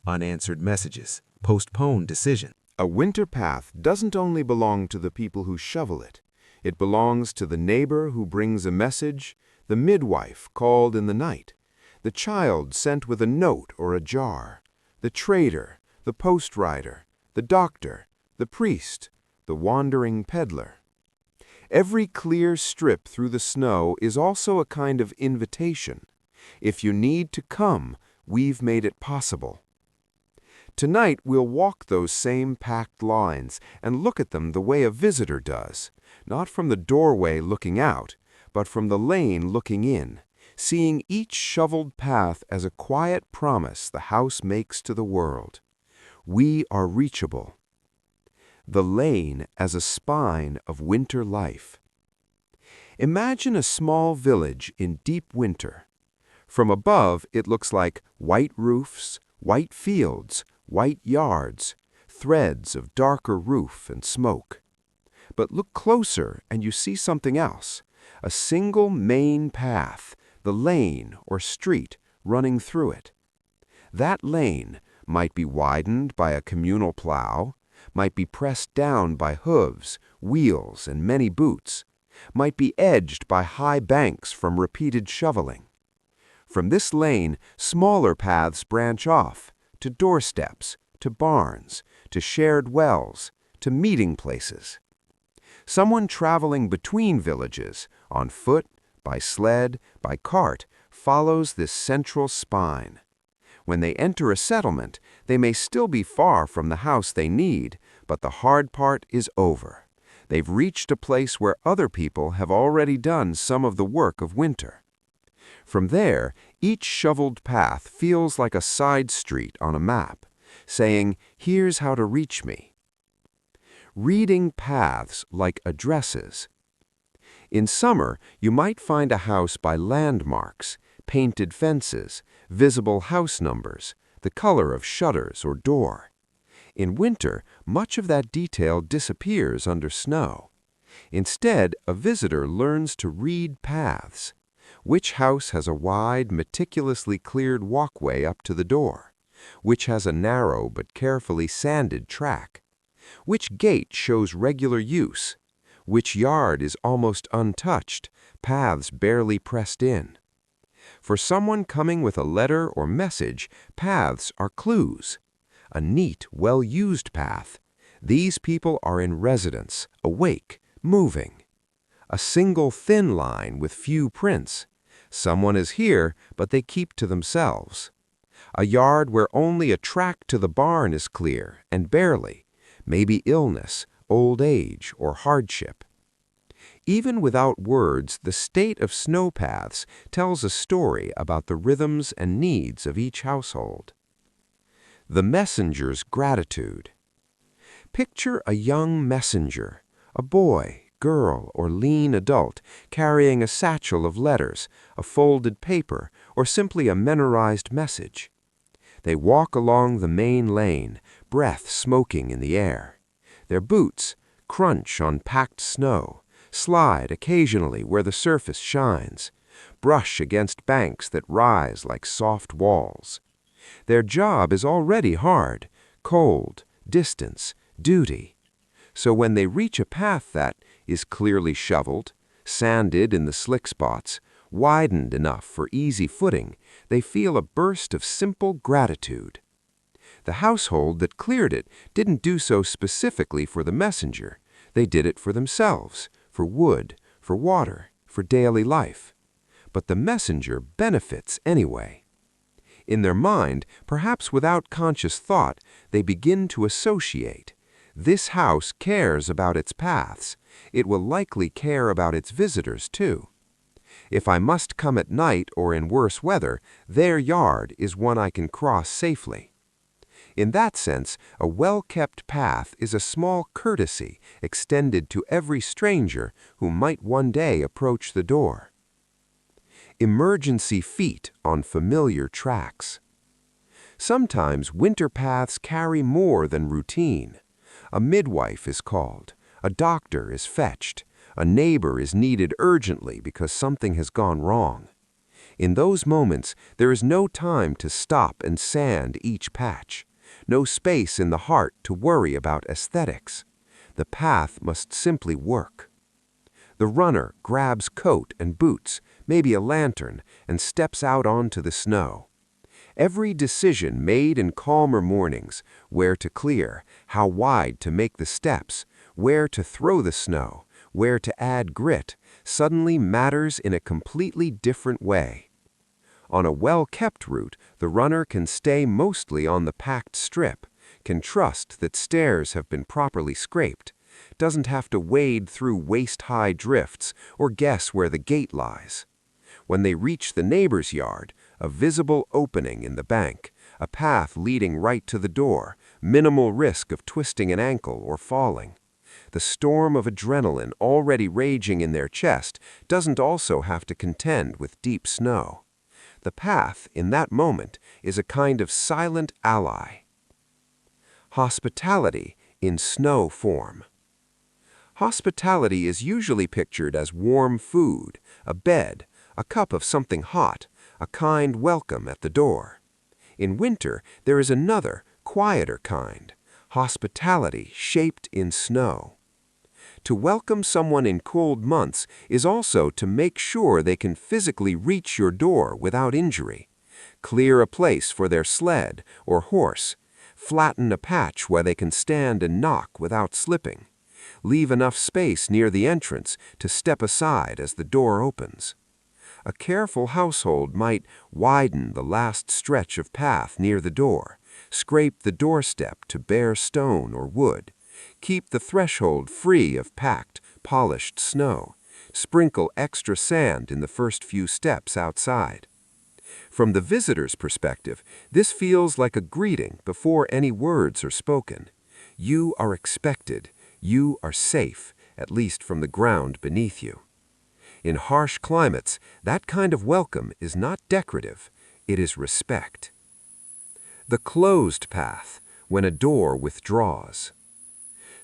Unanswered messages, postponed decisions. A winter path doesn't only belong to the people who shovel it. It belongs to the neighbor who brings a message, the midwife called in the night, the child sent with a note or a jar, the trader, the post rider, the doctor, the priest, the wandering peddler. Every clear strip through the snow is also a kind of invitation. If you need to come, we've made it possible. Tonight we'll walk those same packed lines and look at them the way a visitor does, not from the doorway looking out, but from the lane looking in, seeing each shoveled path as a quiet promise the house makes to the world. We are reachable. The lane as a spine of winter life. Imagine a small village in deep winter. From above, it looks like white roofs, White fields, white yards, threads of darker roof and smoke. But look closer and you see something else. A single main path, the lane or street running through it. That lane might be widened by a communal plow, might be pressed down by hooves, wheels, and many boots, might be edged by high banks from repeated shoveling. From this lane, smaller paths branch off to doorsteps, to barns, to shared wells, to meeting places. Someone traveling between villages, on foot, by sled, by cart, follows this central spine. When they enter a settlement, they may still be far from the house they need, but the hard part is over. They've reached a place where other people have already done some of the work of winter. From there, each shoveled path feels like a side street on a map, saying, "Here's how to reach me." Reading paths like addresses. In summer, you might find a house by landmarks, painted fences, visible house numbers, the color of shutters or door. In winter, much of that detail disappears under snow. Instead, a visitor learns to read paths. Which house has a wide, meticulously cleared walkway up to the door? Which has a narrow but carefully sanded track? Which gate shows regular use? Which yard is almost untouched, paths barely pressed in? For someone coming with a letter or message, paths are clues. A neat, well-used path. These people are in residence, awake, moving. A single thin line with few prints. Someone is here, but they keep to themselves. A yard where only a track to the barn is clear, and barely. Maybe illness, old age, or hardship. Even without words, the state of snowpaths tells a story about the rhythms and needs of each household. The messenger's gratitude. Picture a young messenger, a boy, girl, or lean adult carrying a satchel of letters, a folded paper, or simply a memorized message. They walk along the main lane, breath smoking in the air. Their boots crunch on packed snow, slide occasionally where the surface shines, brush against banks that rise like soft walls. Their job is already hard, cold, distance, duty. So when they reach a path that is clearly shoveled, sanded in the slick spots, widened enough for easy footing, they feel a burst of simple gratitude. The household that cleared it didn't do so specifically for the messenger. They did it for themselves, for wood, for water, for daily life. But the messenger benefits anyway. In their mind, perhaps without conscious thought, they begin to associate. This house cares about its paths. It will likely care about its visitors too. If I must come at night or in worse weather, their yard is one I can cross safely. In that sense, a well-kept path is a small courtesy extended to every stranger who might one day approach the door. Emergency feet on familiar tracks. Sometimes winter paths carry more than routine. A midwife is called, a doctor is fetched, a neighbor is needed urgently because something has gone wrong. In those moments, there is no time to stop and sand each patch. No space in the heart to worry about aesthetics. The path must simply work. The runner grabs coat and boots, maybe a lantern, and steps out onto the snow. Every decision made in calmer mornings, where to clear, how wide to make the steps, where to throw the snow, where to add grit, suddenly matters in a completely different way. On a well-kept route, the runner can stay mostly on the packed strip, can trust that stairs have been properly scraped, doesn't have to wade through waist-high drifts or guess where the gate lies. When they reach the neighbor's yard, a visible opening in the bank, a path leading right to the door, minimal risk of twisting an ankle or falling. The storm of adrenaline already raging in their chest doesn't also have to contend with deep snow. The path, in that moment, is a kind of silent ally. Hospitality in snow form. Hospitality is usually pictured as warm food, a bed, a cup of something hot, a kind welcome at the door. In winter, there is another, quieter kind, hospitality shaped in snow. To welcome someone in cold months is also to make sure they can physically reach your door without injury. Clear a place for their sled or horse. Flatten a patch where they can stand and knock without slipping. Leave enough space near the entrance to step aside as the door opens. A careful household might widen the last stretch of path near the door, scrape the doorstep to bare stone or wood, keep the threshold free of packed, polished snow, sprinkle extra sand in the first few steps outside. From the visitor's perspective, this feels like a greeting before any words are spoken. You are expected. You are safe, at least from the ground beneath you. In harsh climates, that kind of welcome is not decorative, it is respect. The closed path, when a door withdraws.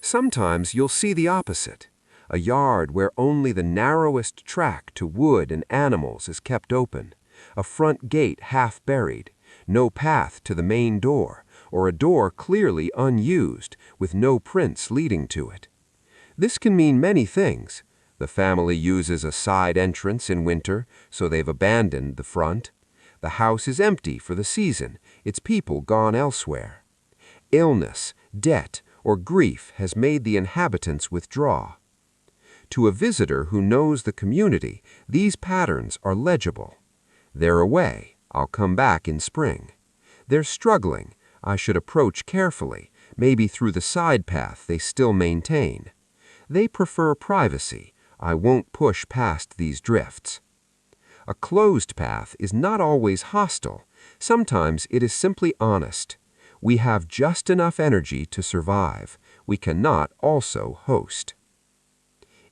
Sometimes you'll see the opposite, a yard where only the narrowest track to wood and animals is kept open, a front gate half buried, no path to the main door, or a door clearly unused with no prints leading to it. This can mean many things. The family uses a side entrance in winter, so they've abandoned the front. The house is empty for the season, its people gone elsewhere. Illness, debt, or grief has made the inhabitants withdraw. To a visitor who knows the community, these patterns are legible. They're away, I'll come back in spring. They're struggling, I should approach carefully, maybe through the side path they still maintain. They prefer privacy, I won't push past these drifts. A closed path is not always hostile. Sometimes it is simply honest. We have just enough energy to survive. We cannot also host.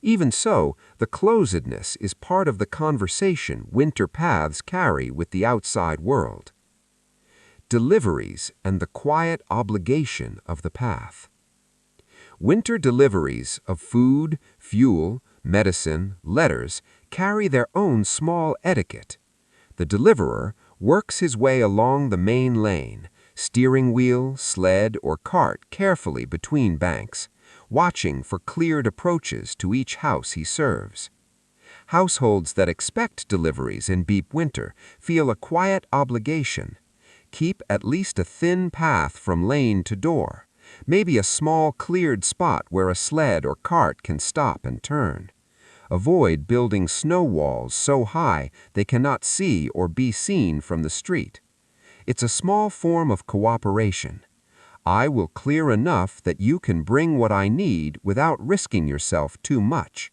Even so, the closedness is part of the conversation winter paths carry with the outside world. Deliveries and the quiet obligation of the path. Winter deliveries of food, fuel, medicine, letters carry their own small etiquette. The deliverer works his way along the main lane, steering wheel, sled, or cart carefully between banks, watching for cleared approaches to each house he serves. Households that expect deliveries in deep winter feel a quiet obligation. Keep at least a thin path from lane to door, maybe a small cleared spot where a sled or cart can stop and turn. Avoid building snow walls so high they cannot see or be seen from the street. It's a small form of cooperation. I will clear enough that you can bring what I need without risking yourself too much.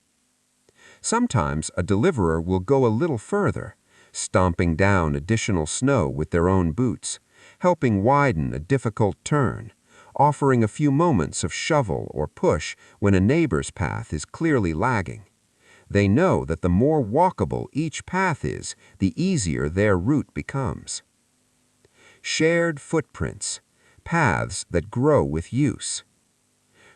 Sometimes a deliverer will go a little further, stomping down additional snow with their own boots, helping widen a difficult turn, offering a few moments of shovel or push when a neighbor's path is clearly lagging. They know that the more walkable each path is, the easier their route becomes. Shared footprints, paths that grow with use.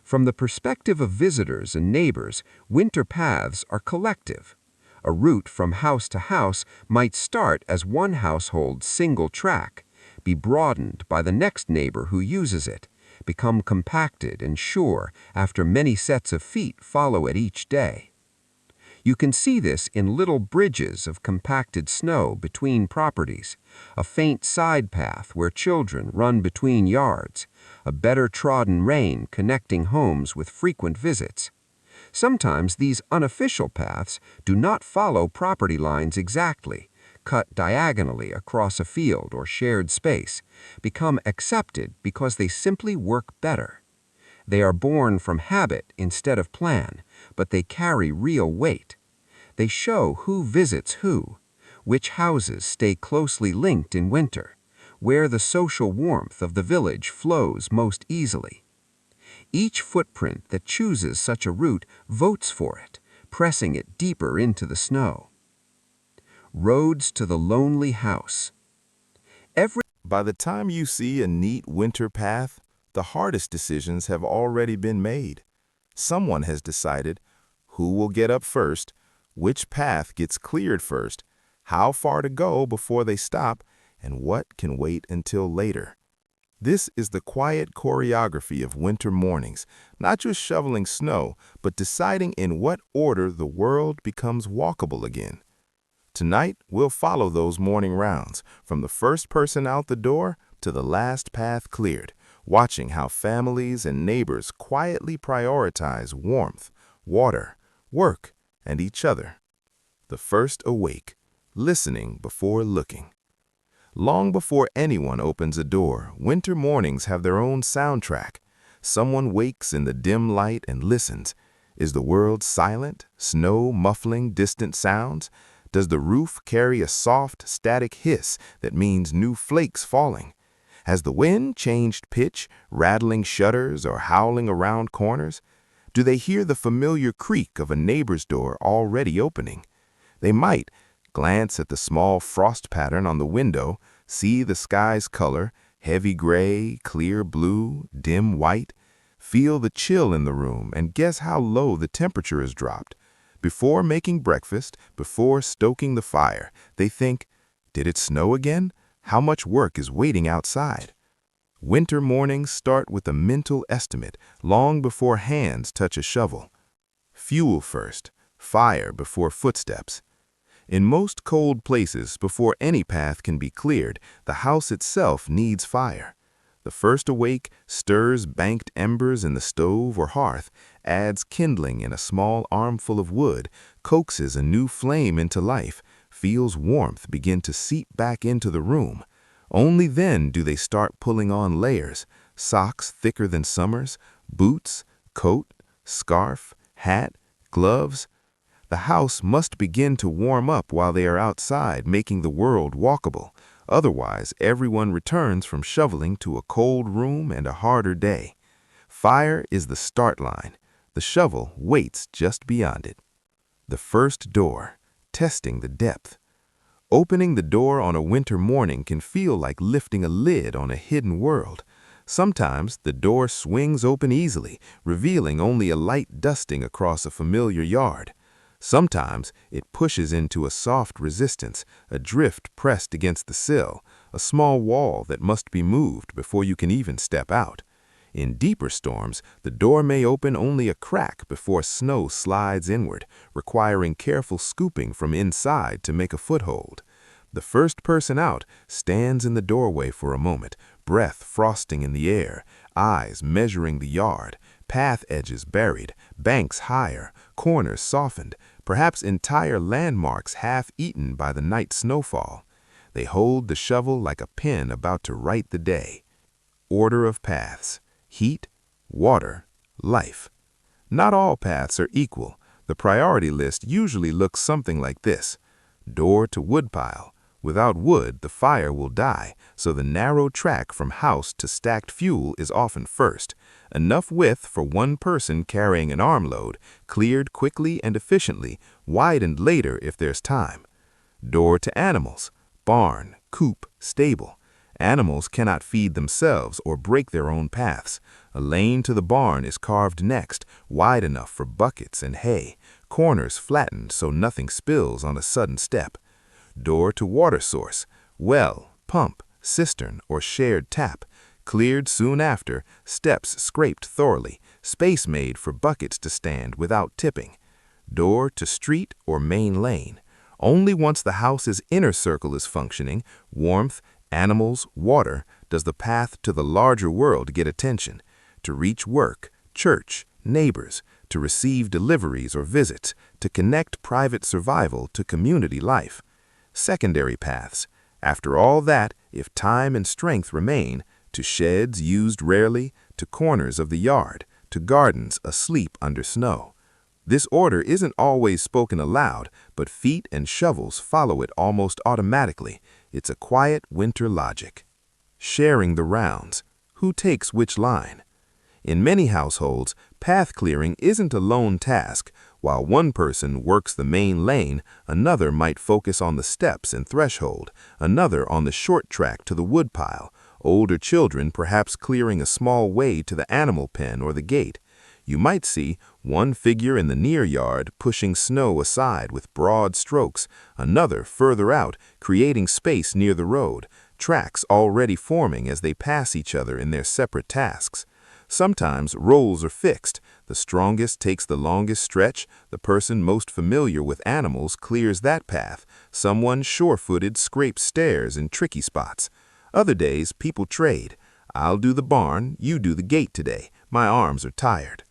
From the perspective of visitors and neighbors, winter paths are collective. A route from house to house might start as one household's single track, be broadened by the next neighbor who uses it, become compacted and sure after many sets of feet follow it each day. You can see this in little bridges of compacted snow between properties, a faint side path where children run between yards, a better trodden lane connecting homes with frequent visits. Sometimes these unofficial paths do not follow property lines exactly, cut diagonally across a field or shared space, become accepted because they simply work better. They are born from habit instead of plan, but they carry real weight. They show who visits who, which houses stay closely linked in winter, where the social warmth of the village flows most easily. Each footprint that chooses such a route votes for it, pressing it deeper into the snow. roads to the lonely house. Every By the time you see a neat winter path, the hardest decisions have already been made. Someone has decided who will get up first, which path gets cleared first, how far to go before they stop, and what can wait until later. This is the quiet choreography of winter mornings, not just shoveling snow, but deciding in what order the world becomes walkable again. Tonight, we'll follow those morning rounds, from the first person out the door to the last path cleared, watching how families and neighbors quietly prioritize warmth, water, work, and each other. The first awake, listening before looking. Long before anyone opens a door, winter mornings have their own soundtrack. Someone wakes in the dim light and listens. Is the world silent, snow muffling distant sounds? Does the roof carry a soft, static hiss that means new flakes falling? Has the wind changed pitch, rattling shutters or howling around corners? Do they hear the familiar creak of a neighbor's door already opening? They might glance at the small frost pattern on the window, see the sky's color, heavy gray, clear blue, dim white, feel the chill in the room, and guess how low the temperature has dropped. Before making breakfast, before stoking the fire, they think, did it snow again? How much work is waiting outside? Winter mornings start with a mental estimate long before hands touch a shovel. Fuel first, fire before footsteps. In most cold places, before any path can be cleared, the house itself needs fire. The first awake stirs banked embers in the stove or hearth, adds kindling in a small armful of wood, coaxes a new flame into life, feels warmth begin to seep back into the room. Only then do they start pulling on layers, socks thicker than summer's, boots, coat, scarf, hat, gloves. The house must begin to warm up while they are outside, making the world walkable. Otherwise, everyone returns from shoveling to a cold room and a harder day. Fire is the start line. The shovel waits just beyond it. The first door, testing the depth. Opening the door on a winter morning can feel like lifting a lid on a hidden world. Sometimes the door swings open easily, revealing only a light dusting across a familiar yard. Sometimes it pushes into a soft resistance, a drift pressed against the sill, a small wall that must be moved before you can even step out. In deeper storms, the door may open only a crack before snow slides inward, requiring careful scooping from inside to make a foothold. The first person out stands in the doorway for a moment, breath frosting in the air, eyes measuring the yard, path edges buried, banks higher, corners softened, perhaps entire landmarks half-eaten by the night snowfall. They hold the shovel like a pen about to write the day. Order of paths: heat, water, life. Not all paths are equal. The priority list usually looks something like this. Door to woodpile. Without wood, the fire will die, so the narrow track from house to stacked fuel is often first. Enough width for one person carrying an armload, cleared quickly and efficiently, widened later if there's time. Door to animals. Barn, coop, stable. Animals cannot feed themselves or break their own paths. A lane to the barn is carved next, wide enough for buckets and hay, corners flattened so nothing spills on a sudden step. Door to water source, well, pump, cistern, or shared tap, cleared soon after, steps scraped thoroughly, space made for buckets to stand without tipping. Door to street or main lane. Only once the house's inner circle is functioning, warmth, animals, water, does the path to the larger world get attention. To reach work, church, neighbors, to receive deliveries or visits, to connect private survival to community life. Secondary paths. After all that, if time and strength remain, to sheds used rarely, to corners of the yard, to gardens asleep under snow. This order isn't always spoken aloud, but feet and shovels follow it almost automatically. It's a quiet winter logic. Sharing the rounds. Who takes which line? In many households, path clearing isn't a lone task. While one person works the main lane, another might focus on the steps and threshold, another on the short track to the woodpile, older children perhaps clearing a small way to the animal pen or the gate. You might see one figure in the near yard pushing snow aside with broad strokes, another further out creating space near the road, tracks already forming as they pass each other in their separate tasks. Sometimes roles are fixed. The strongest takes the longest stretch, the person most familiar with animals clears that path, someone sure-footed scrapes stairs in tricky spots. Other days, people trade. I'll do the barn, you do the gate today. My arms are tired.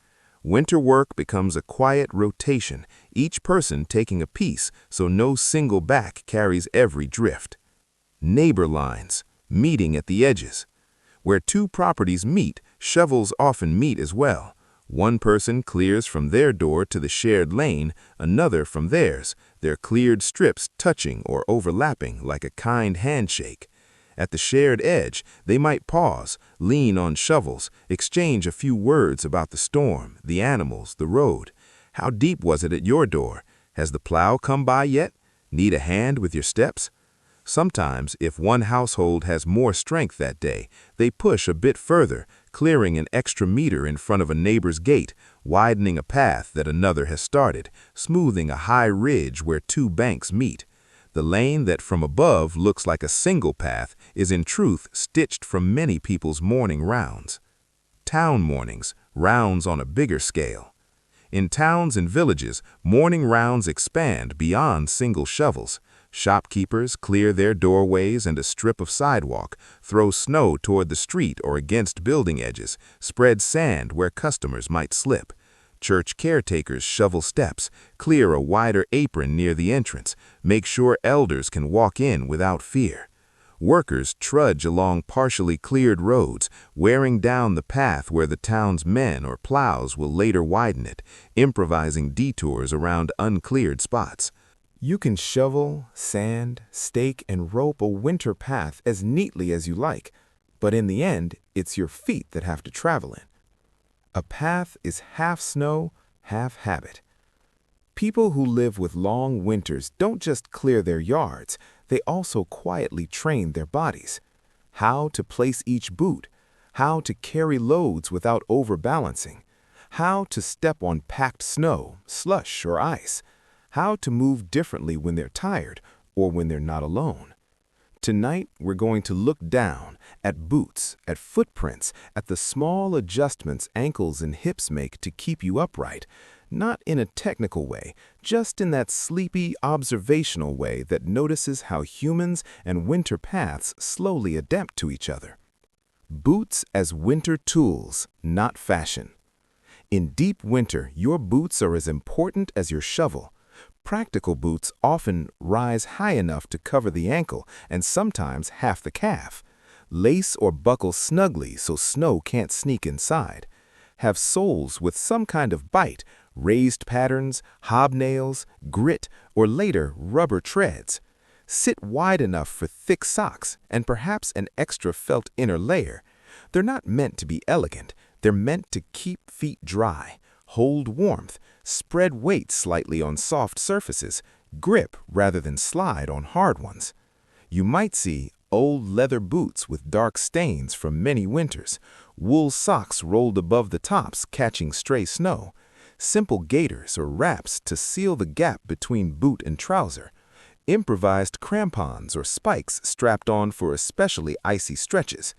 Winter work becomes a quiet rotation, each person taking a piece so no single back carries every drift. Neighbor lines, meeting at the edges. Where two properties meet, shovels often meet as well. One person clears from their door to the shared lane, another from theirs, their cleared strips touching or overlapping like a kind handshake. At the shared edge, they might pause, lean on shovels, exchange a few words about the storm, the animals, the road. How deep was it at your door? Has the plow come by yet? Need a hand with your steps? Sometimes, if one household has more strength that day, they push a bit further, clearing an extra meter in front of a neighbor's gate, widening a path that another has started, smoothing a high ridge where two banks meet. The lane that from above looks like a single path is in truth stitched from many people's morning rounds. Town mornings, rounds on a bigger scale. In towns and villages, morning rounds expand beyond single shovels. Shopkeepers clear their doorways and a strip of sidewalk, throw snow toward the street or against building edges, spread sand where customers might slip. Church caretakers shovel steps, clear a wider apron near the entrance, make sure elders can walk in without fear. Workers trudge along partially cleared roads, wearing down the path where the town's men or plows will later widen it, improvising detours around uncleared spots. You can shovel, sand, stake, and rope a winter path as neatly as you like, but in the end, it's your feet that have to travel in. A path is half snow, half habit. People who live with long winters don't just clear their yards, they also quietly train their bodies. How to place each boot, how to carry loads without overbalancing, how to step on packed snow, slush, or ice, how to move differently when they're tired or when they're not alone. Tonight, we're going to look down at boots, at footprints, at the small adjustments ankles and hips make to keep you upright, not in a technical way, just in that sleepy, observational way that notices how humans and winter paths slowly adapt to each other. Boots as winter tools, not fashion. In deep winter, your boots are as important as your shovel. Practical boots often rise high enough to cover the ankle and sometimes half the calf. Lace or buckle snugly so snow can't sneak inside. Have soles with some kind of bite, raised patterns, hobnails, grit, or later rubber treads. Sit wide enough for thick socks and perhaps an extra felt inner layer. They're not meant to be elegant. They're meant to keep feet dry, hold warmth, spread weight slightly on soft surfaces, grip rather than slide on hard ones. You might see old leather boots with dark stains from many winters, wool socks rolled above the tops catching stray snow, simple gaiters or wraps to seal the gap between boot and trouser, improvised crampons or spikes strapped on for especially icy stretches.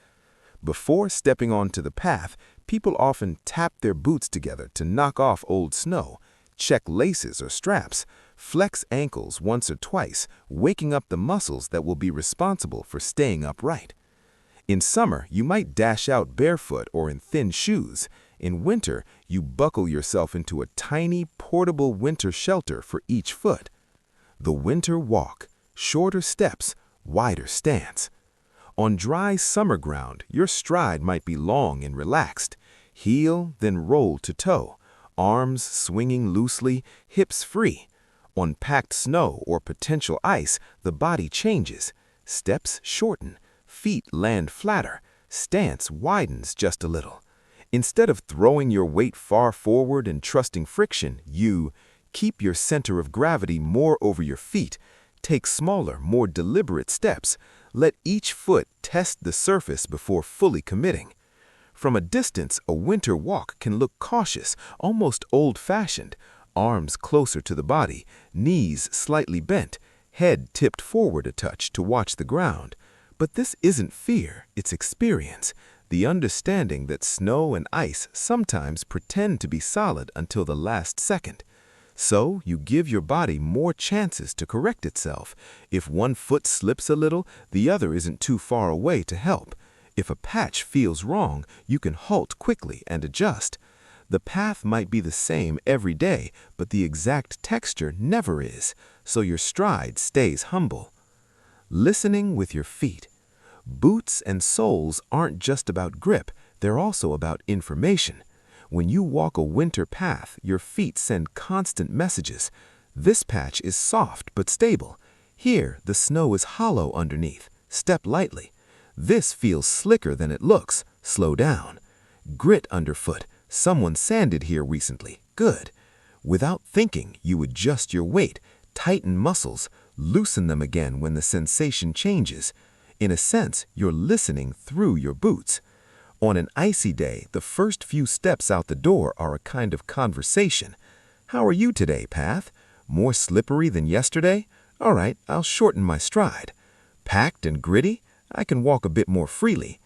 Before stepping onto the path, people often tap their boots together to knock off old snow, check laces or straps, flex ankles once or twice, waking up the muscles that will be responsible for staying upright. In summer, you might dash out barefoot or in thin shoes. In winter, you buckle yourself into a tiny, portable winter shelter for each foot. The winter walk, shorter steps, wider stance. On dry summer ground, your stride might be long and relaxed. Heel, then roll to toe, arms swinging loosely, hips free. On packed snow or potential ice, the body changes. Steps shorten, feet land flatter, stance widens just a little. Instead of throwing your weight far forward and trusting friction, you keep your center of gravity more over your feet. Take smaller, more deliberate steps. Let each foot test the surface before fully committing. From a distance, a winter walk can look cautious, almost old-fashioned. Arms closer to the body, knees slightly bent, head tipped forward a touch to watch the ground. But this isn't fear, it's experience. The understanding that snow and ice sometimes pretend to be solid until the last second. So you give your body more chances to correct itself. If one foot slips a little, the other isn't too far away to help. If a patch feels wrong, you can halt quickly and adjust. The path might be the same every day, but the exact texture never is, so your stride stays humble. Listening with your feet. Boots and soles aren't just about grip, they're also about information. When you walk a winter path, your feet send constant messages. This patch is soft but stable. Here, the snow is hollow underneath. Step lightly. This feels slicker than it looks. Slow down. Grit underfoot. Someone sanded here recently. Good. Without thinking, you adjust your weight, tighten muscles, loosen them again when the sensation changes. In a sense, you're listening through your boots. On an icy day, the first few steps out the door are a kind of conversation. How are you today, Path? More slippery than yesterday? All right, I'll shorten my stride. Packed and gritty? I can walk a bit more freely.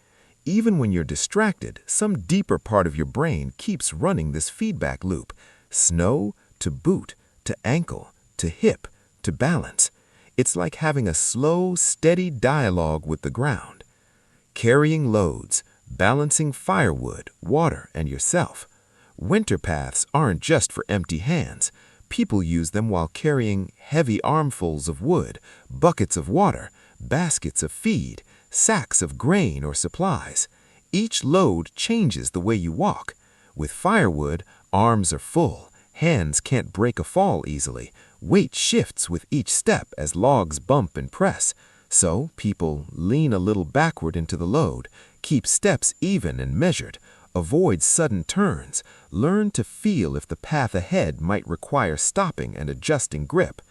Even when you're distracted, some deeper part of your brain keeps running this feedback loop. Snow to boot, to ankle, to hip, to balance. It's like having a slow, steady dialogue with the ground. Carrying loads, balancing firewood, water, and yourself. Winter paths aren't just for empty hands. People use them while carrying heavy armfuls of wood, buckets of water, baskets of feed, sacks of grain or supplies. Each load changes the way you walk. With firewood, arms are full, hands can't break a fall easily. Weight shifts with each step as logs bump and press. So people lean a little backward into the load, keep steps even and measured, avoid sudden turns, learn to feel if the path ahead might require stopping and adjusting grip.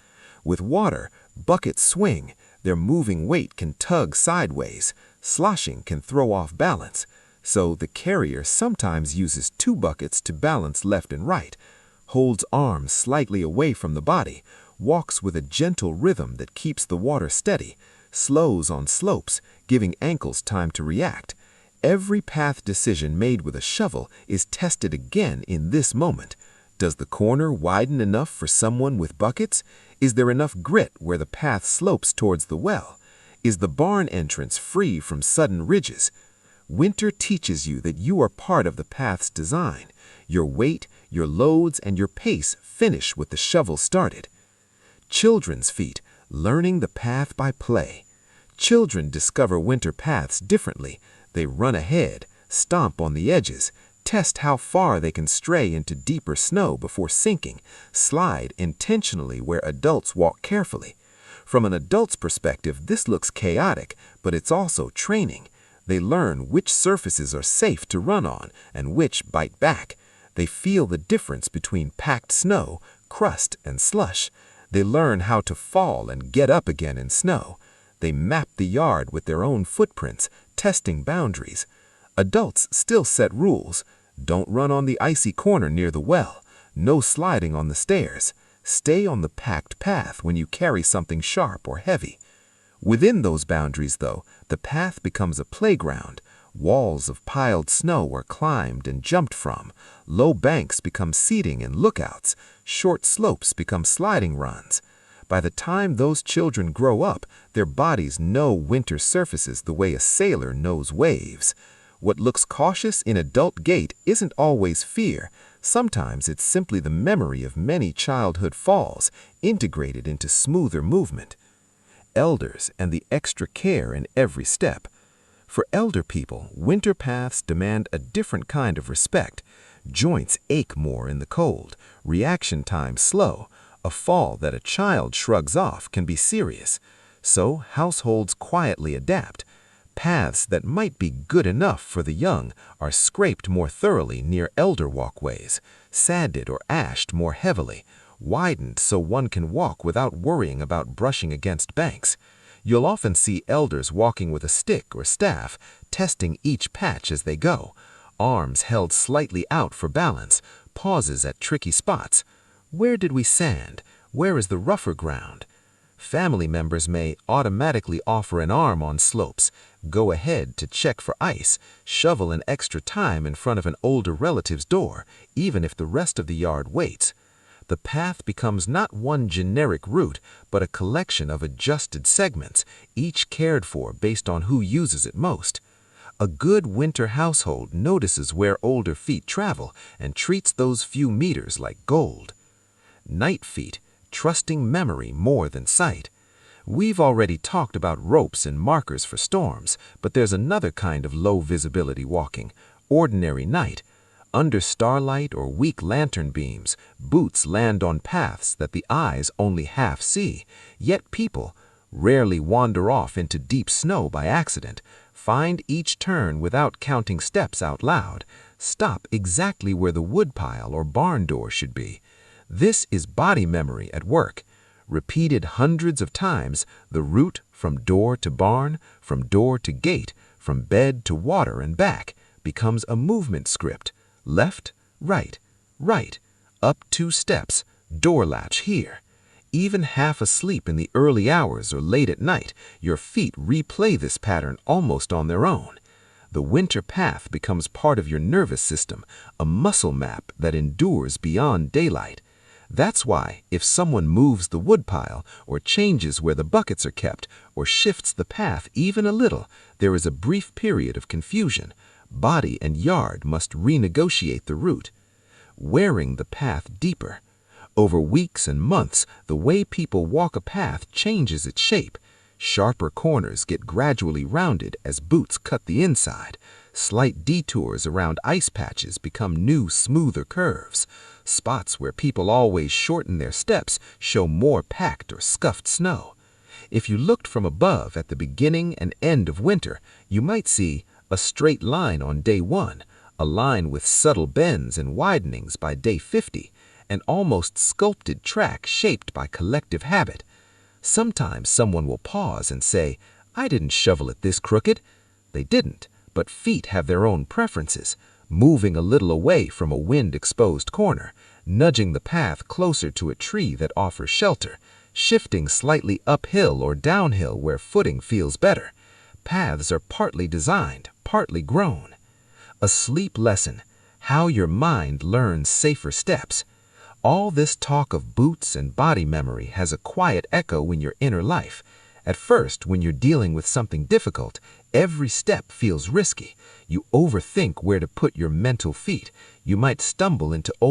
With water, buckets swing. Their moving weight can tug sideways. Sloshing can throw off balance. So the carrier sometimes uses 2 buckets to balance left and right, holds arms slightly away from the body, walks with a gentle rhythm that keeps the water steady, slows on slopes, giving ankles time to react. Every path decision made with a shovel is tested again in this moment. Does the corner widen enough for someone with buckets? Is there enough grit where the path slopes towards the well? Is the barn entrance free from sudden ridges? Winter teaches you that you are part of the path's design. Your weight, your loads, and your pace finish with the shovel started. Children's feet, learning the path by play. Children discover winter paths differently. They run ahead, stomp on the edges, test how far they can stray into deeper snow before sinking, slide intentionally where adults walk carefully. From an adult's perspective, this looks chaotic, but it's also training. They learn which surfaces are safe to run on and which bite back. They feel the difference between packed snow, crust, and slush. They learn how to fall and get up again in snow. They map the yard with their own footprints, testing boundaries. Adults still set rules. Don't run on the icy corner near the well. No sliding on the stairs. Stay on the packed path when you carry something sharp or heavy. Within those boundaries, though, the path becomes a playground. Walls of piled snow are climbed and jumped from. Low banks become seating and lookouts. Short slopes become sliding runs. By the time those children grow up, their bodies know winter surfaces the way a sailor knows waves. What looks cautious in adult gait isn't always fear. Sometimes it's simply the memory of many childhood falls, integrated into smoother movement. Elders and the extra care in every step. For elder people, winter paths demand a different kind of respect. Joints ache more in the cold, reaction time slow. A fall that a child shrugs off can be serious. So households quietly adapt. Paths that might be good enough for the young are scraped more thoroughly near elder walkways, sanded or ashed more heavily, widened so one can walk without worrying about brushing against banks. You'll often see elders walking with a stick or staff, testing each patch as they go, arms held slightly out for balance, pauses at tricky spots. Where did we sand? Where is the rougher ground? Family members may automatically offer an arm on slopes, go ahead to check for ice, shovel an extra time in front of an older relative's door, even if the rest of the yard waits. The path becomes not one generic route, but a collection of adjusted segments, each cared for based on who uses it most. A good winter household notices where older feet travel and treats those few meters like gold. Night feet, trusting memory more than sight. We've already talked about ropes and markers for storms, but there's another kind of low visibility walking, ordinary night. Under starlight or weak lantern beams, boots land on paths that the eyes only half see, yet people rarely wander off into deep snow by accident, find each turn without counting steps out loud, stop exactly where the woodpile or barn door should be. This is body memory at work. Repeated hundreds of times, the route from door to barn, from door to gate, from bed to water and back, becomes a movement script. Left, right, right, up 2 steps, door latch here. Even half asleep in the early hours or late at night, your feet replay this pattern almost on their own. The winter path becomes part of your nervous system, a muscle map that endures beyond daylight. That's why, if someone moves the woodpile, or changes where the buckets are kept, or shifts the path even a little, there is a brief period of confusion. Body and yard must renegotiate the route. Wearing the path deeper. Over weeks and months, the way people walk a path changes its shape. Sharper corners get gradually rounded as boots cut the inside. Slight detours around ice patches become new, smoother curves. Spots where people always shorten their steps show more packed or scuffed snow. If you looked from above at the beginning and end of winter, you might see a straight line on day 1, a line with subtle bends and widenings by day 50, an almost sculpted track shaped by collective habit. Sometimes someone will pause and say, "I didn't shovel it this crooked." They didn't, but feet have their own preferences, moving a little away from a wind-exposed corner, nudging the path closer to a tree that offers shelter, shifting slightly uphill or downhill where footing feels better. Paths are partly designed, partly grown. A sleep lesson, how your mind learns safer steps. All this talk of boots and body memory has a quiet echo in your inner life. At first, when you're dealing with something difficult, every step feels risky. You overthink where to put your mental feet. You might stumble into